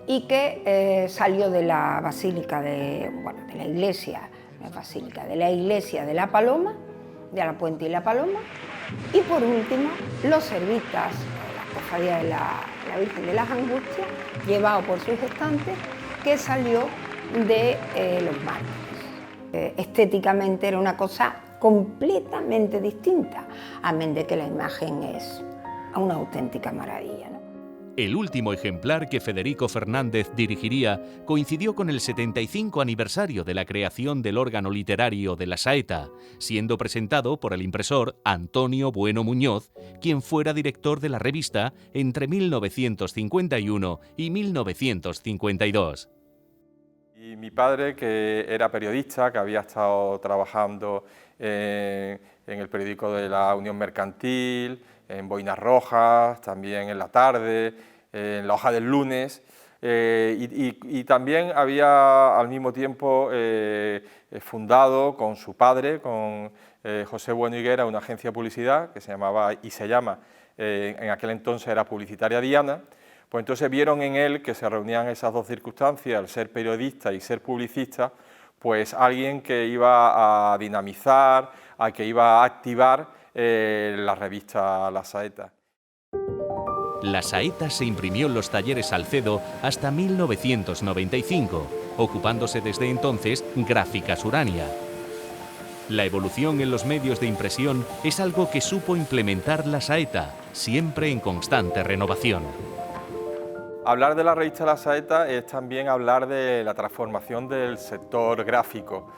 y que salió de la Basílica de la Iglesia, no es Basílica, de la Iglesia de la Paloma, de la Puente y la Paloma. Y por último, los servitas, la Cofradía de la Virgen de las Angustias, llevado por sus gestantes, que salió de los Mártires. Estéticamente era una cosa completamente distinta, amén de que la imagen es una auténtica maravilla, ¿no? El último ejemplar que Federico Fernández dirigiría coincidió con el 75 aniversario de la creación del órgano literario de La Saeta, siendo presentado por el impresor Antonio Bueno Muñoz, quien fuera director de la revista entre 1951 y 1952. Y mi padre, que era periodista, que había estado trabajando en el periódico de la Unión Mercantil, en Boinas Rojas, también en La Tarde, en La Hoja del Lunes, y también había al mismo tiempo fundado con su padre, con José Bueno Higuera, una agencia de publicidad que se llamaba y se llama, en aquel entonces era Publicitaria Diana. Pues entonces vieron en él que se reunían esas dos circunstancias, el ser periodista y ser publicista, pues alguien que iba a dinamizar, a que iba a activar la revista La Saeta. La Saeta se imprimió en los talleres Salcedo hasta 1995, ocupándose desde entonces Gráficas Urania. La evolución en los medios de impresión es algo que supo implementar La Saeta, siempre en constante renovación. Hablar de la revista La Saeta es también hablar de la transformación del sector gráfico.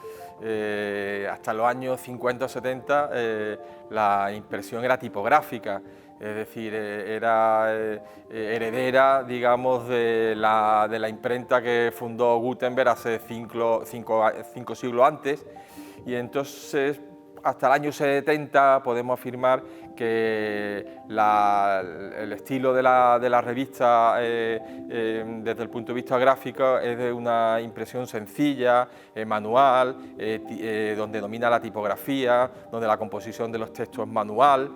Hasta los años 50 o 70 la impresión era tipográfica, es decir, era heredera, digamos, de la imprenta que fundó Gutenberg hace cinco siglos antes, y entonces hasta el año 70 podemos afirmar que el estilo de la revista desde el punto de vista gráfico es de una impresión sencilla, manual, donde domina la tipografía, donde la composición de los textos es manual,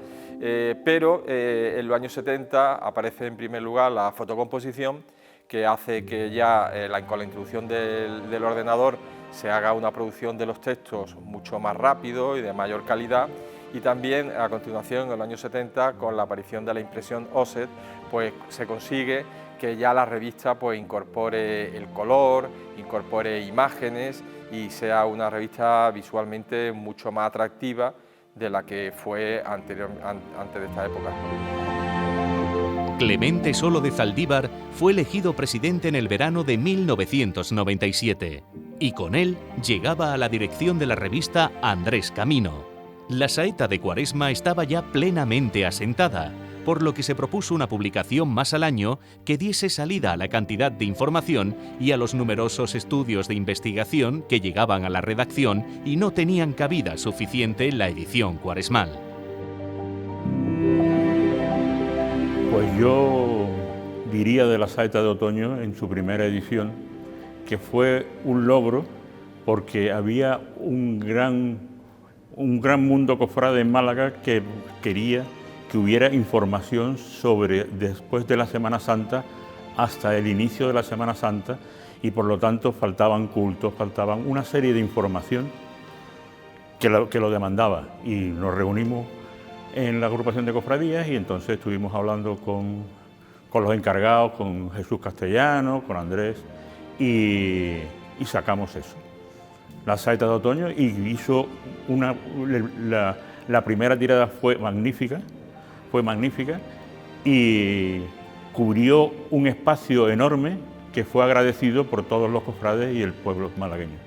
pero en los años 70 aparece en primer lugar la fotocomposición, que hace que ya con la introducción del ordenador se haga una producción de los textos mucho más rápido y de mayor calidad, y también a continuación en el año 70 con la aparición de la impresión offset pues se consigue que ya la revista pues incorpore el color, incorpore imágenes y sea una revista visualmente mucho más atractiva de la que fue antes de esta época. Clemente Solo de Zaldívar fue elegido presidente en el verano de 1997 y con él llegaba a la dirección de la revista Andrés Camino. La Saeta de Cuaresma estaba ya plenamente asentada, por lo que se propuso una publicación más al año que diese salida a la cantidad de información y a los numerosos estudios de investigación que llegaban a la redacción y no tenían cabida suficiente en la edición cuaresmal. Pues yo diría de La Saeta de Otoño, en su primera edición, que fue un logro porque había un gran mundo cofrade en Málaga que quería que hubiera información sobre después de la Semana Santa hasta el inicio de la Semana Santa, y por lo tanto faltaban cultos, faltaban una serie de información que lo demandaba, y nos reunimos en la agrupación de cofradías y entonces estuvimos hablando con los encargados, con Jesús Castellano, con Andrés, y sacamos eso, La Saeta de Otoño, y hizo la primera tirada fue magnífica y cubrió un espacio enorme que fue agradecido por todos los cofrades y el pueblo malagueño.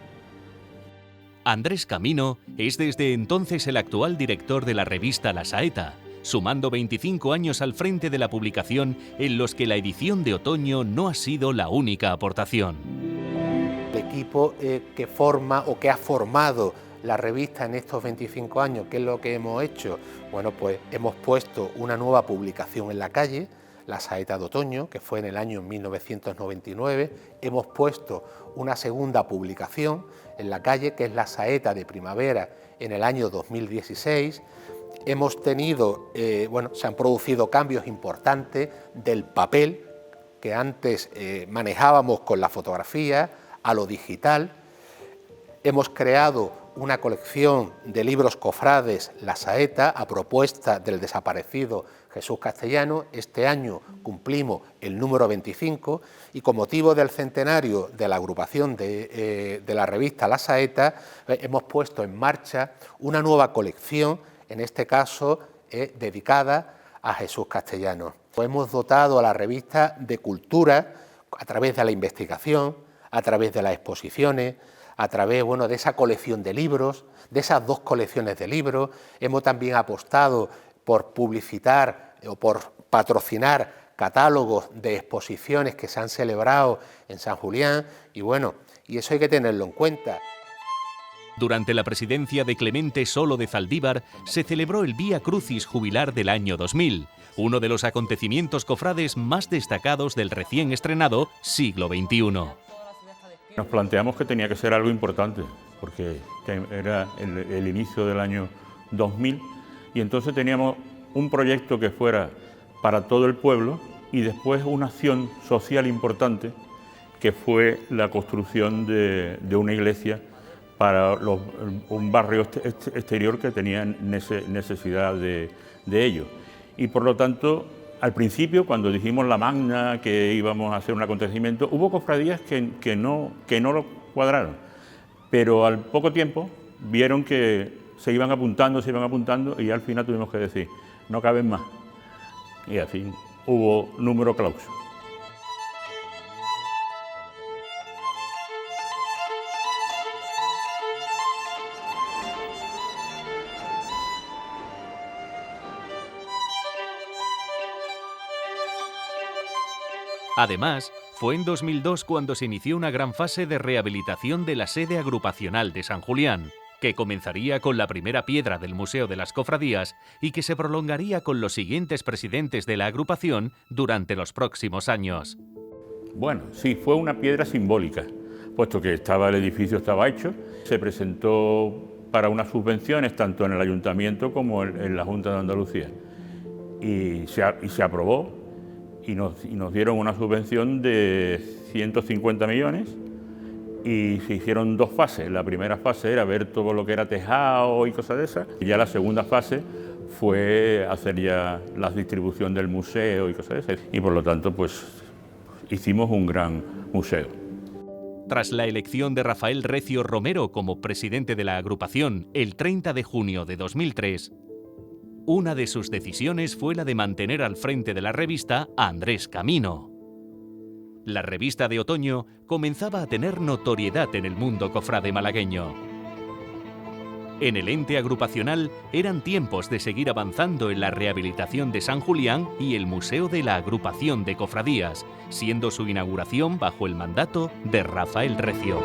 Andrés Camino es desde entonces el actual director de la revista La Saeta, sumando 25 años al frente de la publicación en los que la edición de otoño no ha sido la única aportación. El equipo que forma o que ha formado la revista en estos 25 años, ¿qué es lo que hemos hecho? Bueno, pues hemos puesto una nueva publicación en la calle, La Saeta de Otoño, que fue en el año 1999, hemos puesto una segunda publicación en la calle, que es La Saeta de Primavera, en el año 2016, hemos tenido, se han producido cambios importantes del papel, que antes manejábamos con la fotografía, a lo digital, hemos creado una colección de libros cofrades, La Saeta, a propuesta del desaparecido Jesús Castellano. Este año cumplimos el número 25 y con motivo del centenario de la agrupación de la revista La Saeta hemos puesto en marcha una nueva colección, en este caso dedicada a Jesús Castellano. Hemos dotado a la revista de cultura a través de la investigación, a través de las exposiciones, a través de esa colección de libros, de esas 2 colecciones de libros. Hemos también apostado por publicitar o por patrocinar catálogos de exposiciones que se han celebrado en San Julián y eso hay que tenerlo en cuenta. Durante la presidencia de Clemente Solo de Zaldívar se celebró el Vía Crucis jubilar del año 2000, uno de los acontecimientos cofrades más destacados del recién estrenado siglo XXI. Nos planteamos que tenía que ser algo importante, porque era el inicio del año 2000 y entonces teníamos un proyecto que fuera para todo el pueblo y después una acción social importante que fue la construcción de una iglesia para un barrio exterior que tenía necesidad de ello. Y por lo tanto, al principio, cuando dijimos la magna, que íbamos a hacer un acontecimiento, hubo cofradías que no lo cuadraron, pero al poco tiempo vieron que se iban apuntando y al final tuvimos que decir, no caben más. Y así hubo número clauso. Además, fue en 2002 cuando se inició una gran fase de rehabilitación de la sede agrupacional de San Julián, que comenzaría con la primera piedra del Museo de las Cofradías y que se prolongaría con los siguientes presidentes de la agrupación durante los próximos años. Bueno, sí, fue una piedra simbólica, puesto que el edificio estaba hecho, se presentó para unas subvenciones tanto en el Ayuntamiento como en la Junta de Andalucía y se aprobó. Y nos dieron una subvención de 150 millones y se hicieron 2 fases. La primera fase era ver todo lo que era tejado y cosas de esas. Y ya la segunda fase fue hacer ya la distribución del museo y cosas de esas. Y por lo tanto, pues hicimos un gran museo. Tras la elección de Rafael Recio Romero como presidente de la agrupación el 30 de junio de 2003, una de sus decisiones fue la de mantener al frente de la revista a Andrés Camino. La revista de otoño comenzaba a tener notoriedad en el mundo cofrade malagueño. En el ente agrupacional eran tiempos de seguir avanzando en la rehabilitación de San Julián y el Museo de la Agrupación de Cofradías, siendo su inauguración bajo el mandato de Rafael Recio.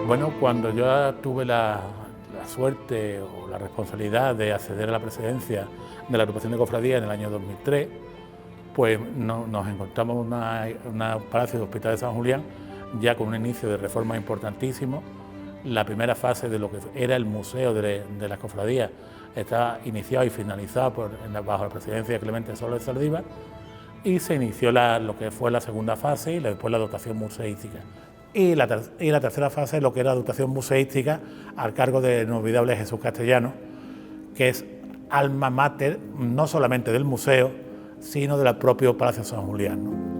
Bueno, cuando yo tuve la suerte o la responsabilidad de acceder a la presidencia de la agrupación de cofradías en el año 2003, pues nos encontramos en un palacio de Hospital de San Julián ya con un inicio de reformas importantísimo. La primera fase de lo que era el Museo de las Cofradías está iniciado y finalizado bajo la presidencia de Clemente Solo de Zaldívar y se inició lo que fue la segunda fase y después la dotación museística. Y la tercera fase, lo que era la dotación museística, al cargo del inolvidable Jesús Castellano, que es alma mater no solamente del museo, sino del propio Palacio San Julián, ¿no?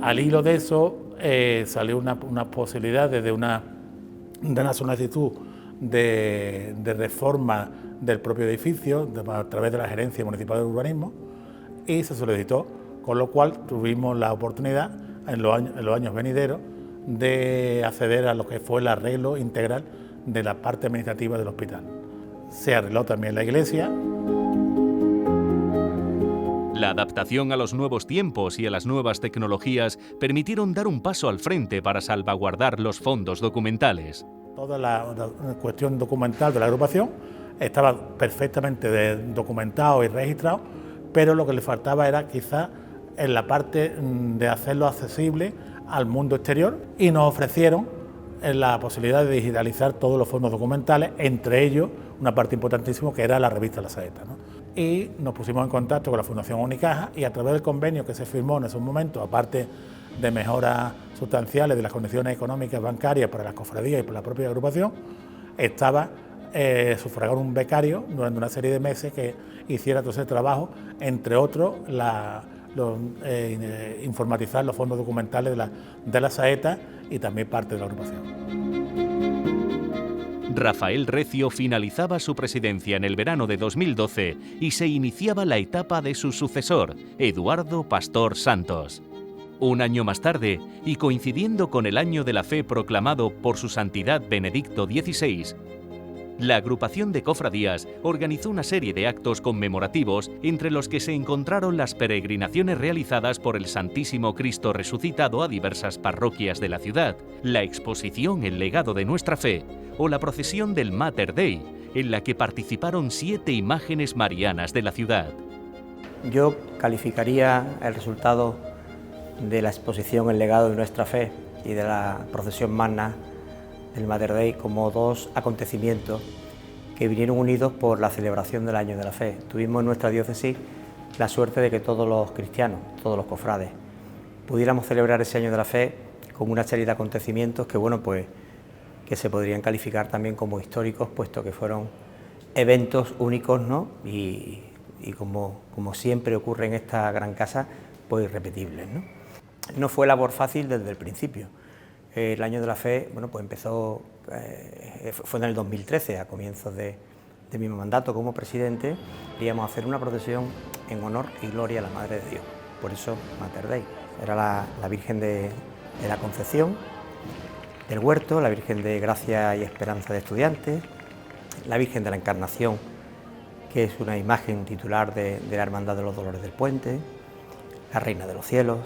Al hilo de eso salió una posibilidad de una solicitud de reforma del propio edificio a través de la Gerencia Municipal de Urbanismo, y se solicitó, con lo cual tuvimos la oportunidad en los años venideros de acceder a lo que fue el arreglo integral de la parte administrativa del hospital. Se arregló también la iglesia. La adaptación a los nuevos tiempos y a las nuevas tecnologías permitieron dar un paso al frente para salvaguardar los fondos documentales. Toda la cuestión documental de la agrupación estaba perfectamente documentado y registrado, pero lo que le faltaba era quizás en la parte de hacerlo accesible al mundo exterior, y nos ofrecieron la posibilidad de digitalizar todos los fondos documentales, entre ellos una parte importantísima que era la revista La Saeta, ¿no? Y nos pusimos en contacto con la Fundación Unicaja y a través del convenio que se firmó en esos momentos, aparte de mejoras sustanciales de las condiciones económicas bancarias para las cofradías y para la propia agrupación, estaba sufragar un becario durante una serie de meses que hiciera todo ese trabajo, entre otros informatizar los fondos documentales de la Saeta y también parte de la agrupación. Rafael Recio finalizaba su presidencia en el verano de 2012 y se iniciaba la etapa de su sucesor, Eduardo Pastor Santos. Un año más tarde, y coincidiendo con el Año de la Fe proclamado por su Santidad Benedicto XVI, la agrupación de cofradías organizó una serie de actos conmemorativos entre los que se encontraron las peregrinaciones realizadas por el Santísimo Cristo resucitado a diversas parroquias de la ciudad, la exposición El legado de nuestra fe o la procesión del Mater Dei, en la que participaron 7 imágenes marianas de la ciudad. Yo calificaría el resultado de la exposición El legado de nuestra fe y de la procesión magna del Mater Dei como 2 acontecimientos que vinieron unidos por la celebración del Año de la Fe. Tuvimos en nuestra diócesis la suerte de que todos los cristianos, todos los cofrades, pudiéramos celebrar ese Año de la Fe con una serie de acontecimientos que, bueno, pues que se podrían calificar también como históricos, puesto que fueron eventos únicos, ¿no? Y como siempre ocurre en esta gran casa, pues irrepetibles, ¿no? No fue labor fácil desde el principio. El Año de la Fe, bueno, pues empezó, fue en el 2013, a comienzos de mi mandato como presidente. Íbamos a hacer una procesión en honor y gloria a la Madre de Dios, por eso Mater Dei. Era la Virgen de la Concepción, del Huerto, la Virgen de Gracia y Esperanza de Estudiantes, la Virgen de la Encarnación, que es una imagen titular de la Hermandad de los Dolores del Puente, la Reina de los Cielos,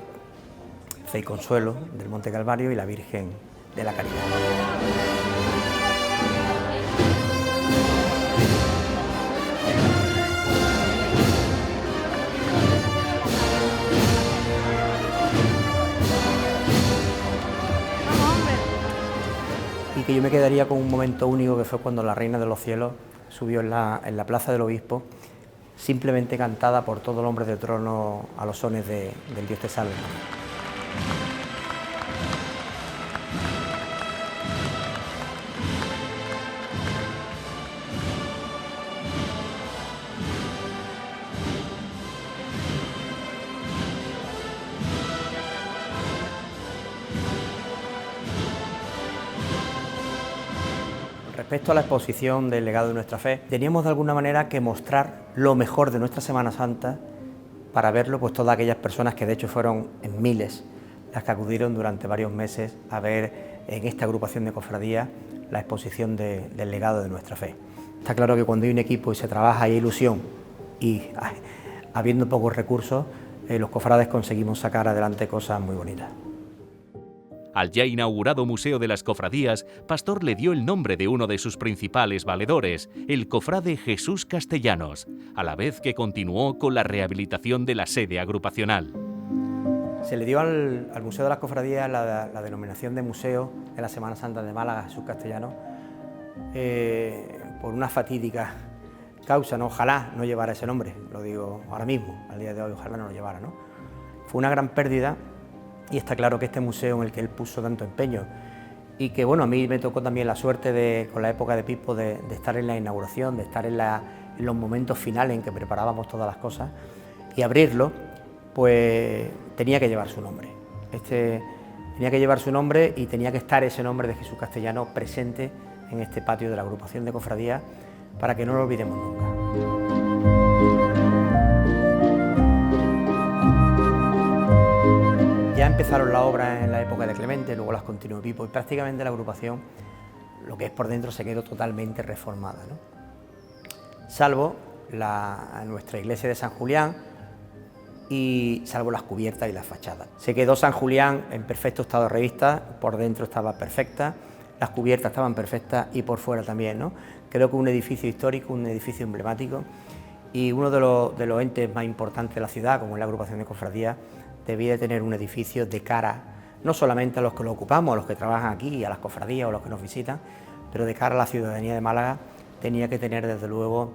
Fe y Consuelo del Monte Calvario y la Virgen de la Caridad. Y que yo me quedaría con un momento único que fue cuando la Reina de los Cielos subió en la Plaza del Obispo, simplemente cantada por todo el hombre de trono a los sones del Dios te salve. Respecto a la exposición del legado de nuestra fe, teníamos de alguna manera que mostrar lo mejor de nuestra Semana Santa para verlo pues todas aquellas personas que de hecho fueron en miles las que acudieron durante varios meses a ver en esta agrupación de cofradías la exposición del legado de nuestra fe. Está claro que cuando hay un equipo y se trabaja y hay ilusión y habiendo pocos recursos, los cofrades conseguimos sacar adelante cosas muy bonitas. Al ya inaugurado Museo de las Cofradías, Pastor le dio el nombre de uno de sus principales valedores, el cofrade Jesús Castellanos, a la vez que continuó con la rehabilitación de la sede agrupacional. Se le dio al Museo de las Cofradías la denominación de Museo de la Semana Santa de Málaga, Jesús Castellanos, por una fatídica causa, ¿no? Ojalá no llevara ese nombre, lo digo ahora mismo, al día de hoy, ojalá no lo llevara, ¿no? Fue una gran pérdida. Y está claro que este museo en el que él puso tanto empeño y que, bueno, a mí me tocó también la suerte con la época de Pispo de estar en la inauguración, de estar en los momentos finales en que preparábamos todas las cosas y abrirlo, pues tenía que llevar su nombre. Tenía que llevar su nombre y tenía que estar ese nombre de Jesús Castellano presente en este patio de la agrupación de cofradías para que no lo olvidemos nunca. Ya empezaron las obras en la época de Clemente, luego las continuó Pipo y prácticamente la agrupación, lo que es por dentro, se quedó totalmente reformada, ¿no? Salvo nuestra iglesia de San Julián y salvo las cubiertas y las fachadas. Se quedó San Julián en perfecto estado de revista, por dentro estaba perfecta, las cubiertas estaban perfectas y por fuera también, ¿no? Creo que un edificio histórico, un edificio emblemático y uno de los entes más importantes de la ciudad, como es la agrupación de cofradías, debía de tener un edificio de cara, no solamente a los que lo ocupamos, a los que trabajan aquí, a las cofradías o a los que nos visitan, pero de cara a la ciudadanía de Málaga tenía que tener desde luego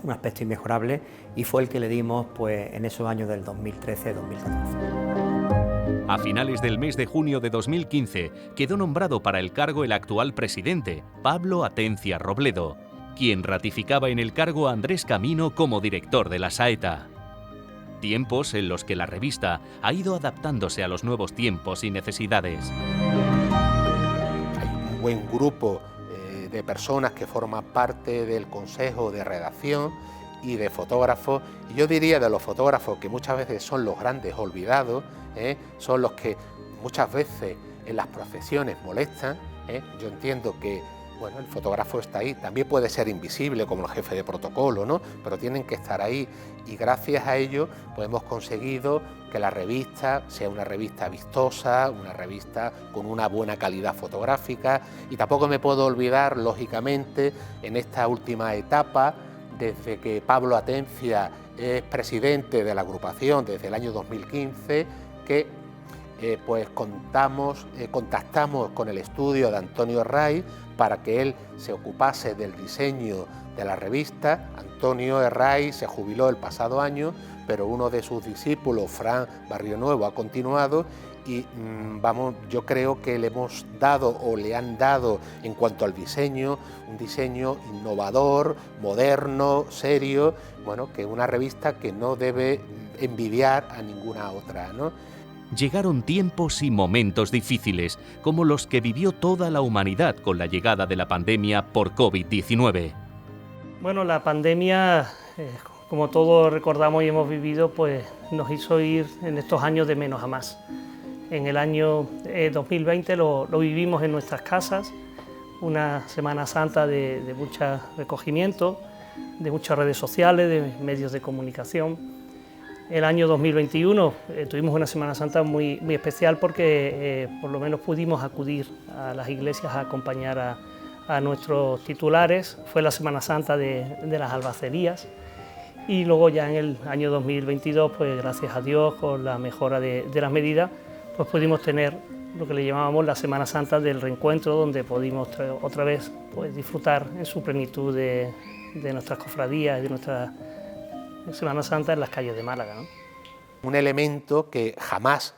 un aspecto inmejorable y fue el que le dimos pues, en esos años del 2013-2014. A finales del mes de junio de 2015 quedó nombrado para el cargo el actual presidente, Pablo Atencia Robledo, quien ratificaba en el cargo a Andrés Camino como director de la Saeta. Tiempos en los que la revista ha ido adaptándose a los nuevos tiempos y necesidades. Hay un buen grupo de de personas que forman parte del consejo de redacción y de fotógrafos, y yo diría de los fotógrafos que muchas veces son los grandes olvidados, son los que muchas veces en las procesiones molestan. Yo entiendo que bueno, el fotógrafo está ahí, también puede ser invisible como el jefe de protocolo, ¿no? Pero tienen que estar ahí, y gracias a ello pues hemos conseguido que la revista sea una revista vistosa, una revista con una buena calidad fotográfica, y tampoco me puedo olvidar, lógicamente, en esta última etapa, desde que Pablo Atencia es presidente de la agrupación desde el año 2015, que pues contactamos con el estudio de Antonio Herray para que él se ocupase del diseño de la revista. Antonio Herray se jubiló el pasado año, pero uno de sus discípulos, Fran Barrionuevo, ha continuado, y yo creo que le hemos dado, o le han dado, en cuanto al diseño, un diseño innovador, moderno, serio, bueno, que una revista que no debe envidiar a ninguna otra, ¿no? Llegaron tiempos y momentos difíciles, como los que vivió toda la humanidad con la llegada de la pandemia por COVID-19. Bueno, la pandemia, como todos recordamos y hemos vivido, pues nos hizo ir en estos años de menos a más. En el año 2020 lo vivimos en nuestras casas, una Semana Santa de mucho recogimiento, de muchas redes sociales, de medios de comunicación. El año 2021 tuvimos una Semana Santa muy especial porque por lo menos pudimos acudir a las iglesias a acompañar a nuestros titulares. Fue la Semana Santa de las albacerías, y luego ya en el año 2022, pues gracias a Dios, con la mejora de las medidas, pues pudimos tener lo que le llamábamos la Semana Santa del reencuentro, donde pudimos otra vez pues disfrutar en su plenitud de nuestras cofradías y de nuestra Semana Santa en las calles de Málaga, ¿no? Un elemento que jamás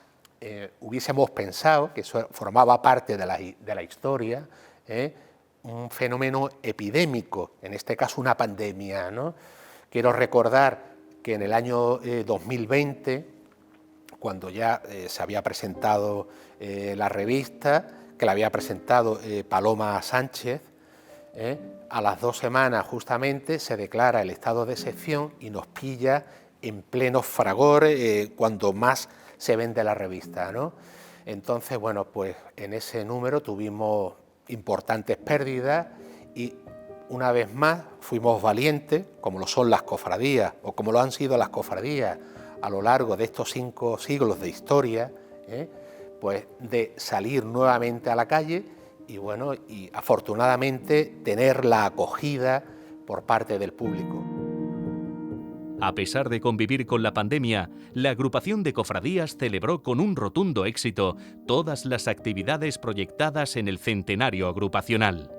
hubiésemos pensado, que formaba parte de la historia, un fenómeno epidémico, en este caso una pandemia, ¿no? Quiero recordar que en el año 2020, cuando ya se había presentado la revista, que la había presentado Paloma Sánchez, a las 2 semanas justamente se declara el estado de excepción y nos pilla en pleno fragor cuando más se vende la revista, ¿no? Entonces, bueno, pues en ese número tuvimos importantes pérdidas, y una vez más fuimos valientes, como lo son las cofradías, o como lo han sido las cofradías a lo largo de estos 5 siglos de historia, pues de salir nuevamente a la calle, y bueno, y afortunadamente tener la acogida por parte del público. A pesar de convivir con la pandemia, la agrupación de cofradías celebró con un rotundo éxito todas las actividades proyectadas en el centenario agrupacional.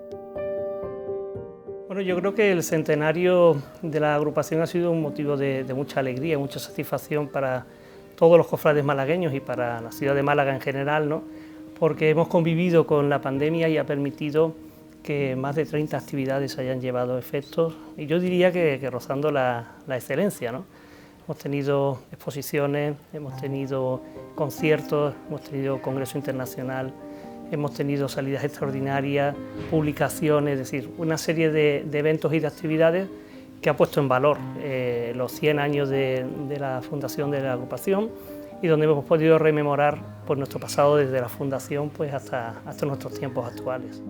Bueno, yo creo que el centenario de la agrupación ha sido un motivo de mucha alegría, mucha satisfacción para todos los cofrades malagueños y para la ciudad de Málaga en general, ¿no? Porque hemos convivido con la pandemia y ha permitido que más de 30 actividades hayan llevado efectos, y yo diría que rozando la excelencia, ¿no? Hemos tenido exposiciones, hemos tenido conciertos, hemos tenido congreso internacional, hemos tenido salidas extraordinarias, publicaciones, es decir, una serie de eventos y de actividades que ha puesto en valor los 100 años de la fundación de la agrupación, y donde hemos podido rememorar pues, nuestro pasado desde la fundación pues, hasta nuestros tiempos actuales.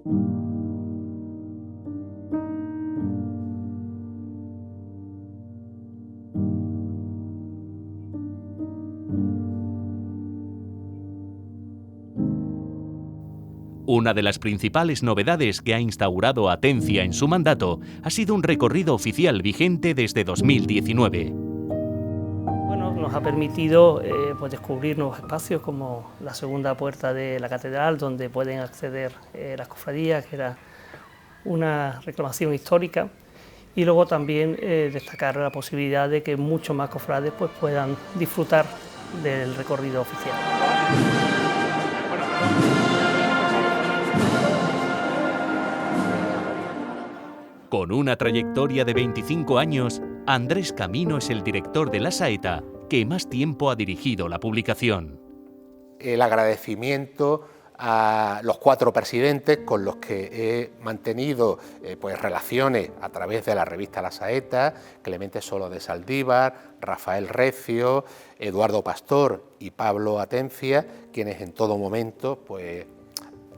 Una de las principales novedades que ha instaurado Atencia en su mandato ha sido un recorrido oficial vigente desde 2019. Bueno, nos ha permitido pues descubrir nuevos espacios como la segunda puerta de la catedral, donde pueden acceder las cofradías, que era una reclamación histórica, y luego también destacar la posibilidad de que muchos más cofrades pues puedan disfrutar del recorrido oficial. Con una trayectoria de 25 años, Andrés Camino es el director de La Saeta que más tiempo ha dirigido la publicación. El agradecimiento a los 4 presidentes con los que he mantenido pues relaciones a través de la revista La Saeta: Clemente Solo de Saldívar, Rafael Recio, Eduardo Pastor y Pablo Atencia, quienes en todo momento pues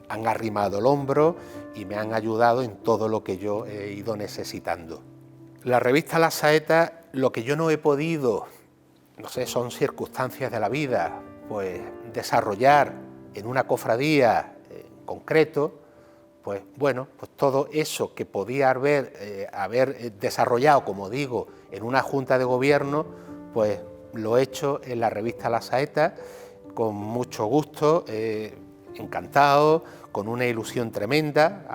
han arrimado el hombro y me han ayudado en todo lo que yo he ido necesitando. La revista La Saeta, lo que yo no he podido, no sé, son circunstancias de la vida, pues desarrollar en una cofradía en concreto, pues bueno, pues todo eso que podía haber desarrollado, como digo, en una junta de gobierno, pues lo he hecho en la revista La Saeta con mucho gusto, encantado, con una ilusión tremenda.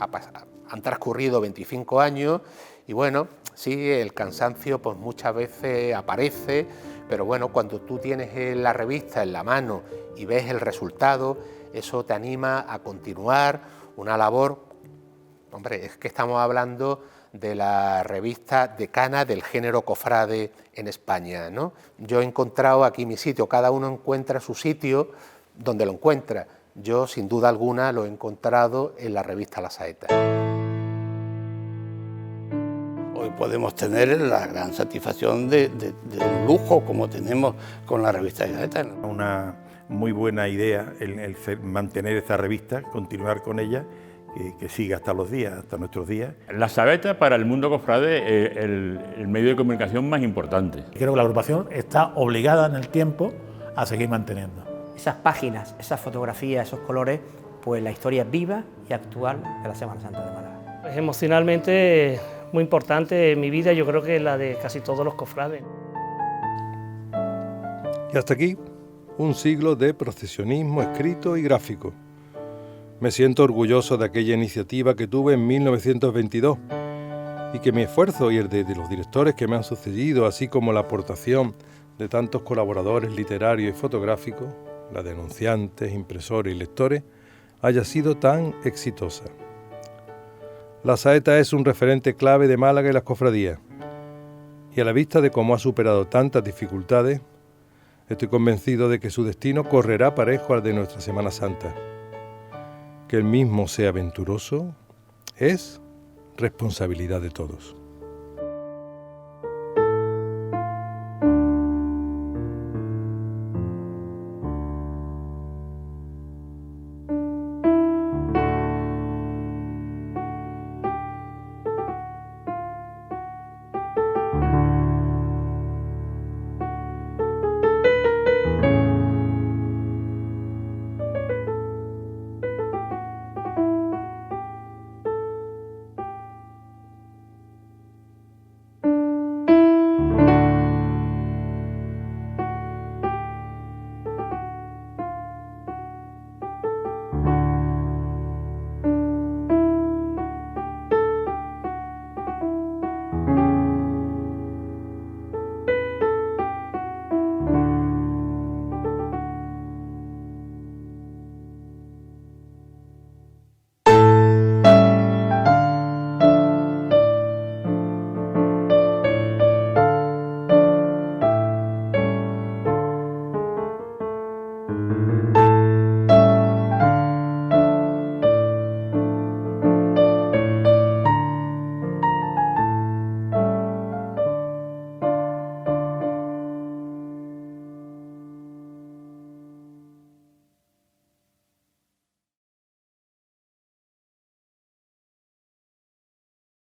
Han transcurrido 25 años y bueno, sí, el cansancio pues muchas veces aparece, pero bueno, cuando tú tienes la revista en la mano y ves el resultado, eso te anima a continuar una labor. Hombre, es que estamos hablando de la revista decana del género cofrade en España, ¿no? Yo he encontrado aquí mi sitio, cada uno encuentra su sitio donde lo encuentra. Yo, sin duda alguna, lo he encontrado en la revista La Saeta. Hoy podemos tener la gran satisfacción de un lujo como tenemos con la revista La Saeta. Una muy buena idea el mantener esta revista, continuar con ella, que siga hasta los días, hasta nuestros días. La Saeta para el mundo cofrade es el medio de comunicación más importante. Creo que la agrupación está obligada en el tiempo a seguir manteniendo. Esas páginas, esas fotografías, esos colores, pues la historia viva y actual de la Semana Santa de Málaga. Es emocionalmente muy importante en mi vida, yo creo que la de casi todos los cofrades. Y hasta aquí, un siglo de procesionismo escrito y gráfico. Me siento orgulloso de aquella iniciativa que tuve en 1922 y que mi esfuerzo y el de los directores que me han sucedido, así como la aportación de tantos colaboradores literarios y fotográficos, la de anunciantes, impresores y lectores, haya sido tan exitosa. La Saeta es un referente clave de Málaga y las cofradías, y a la vista de cómo ha superado tantas dificultades, estoy convencido de que su destino correrá parejo al de nuestra Semana Santa. Que el mismo sea venturoso es responsabilidad de todos.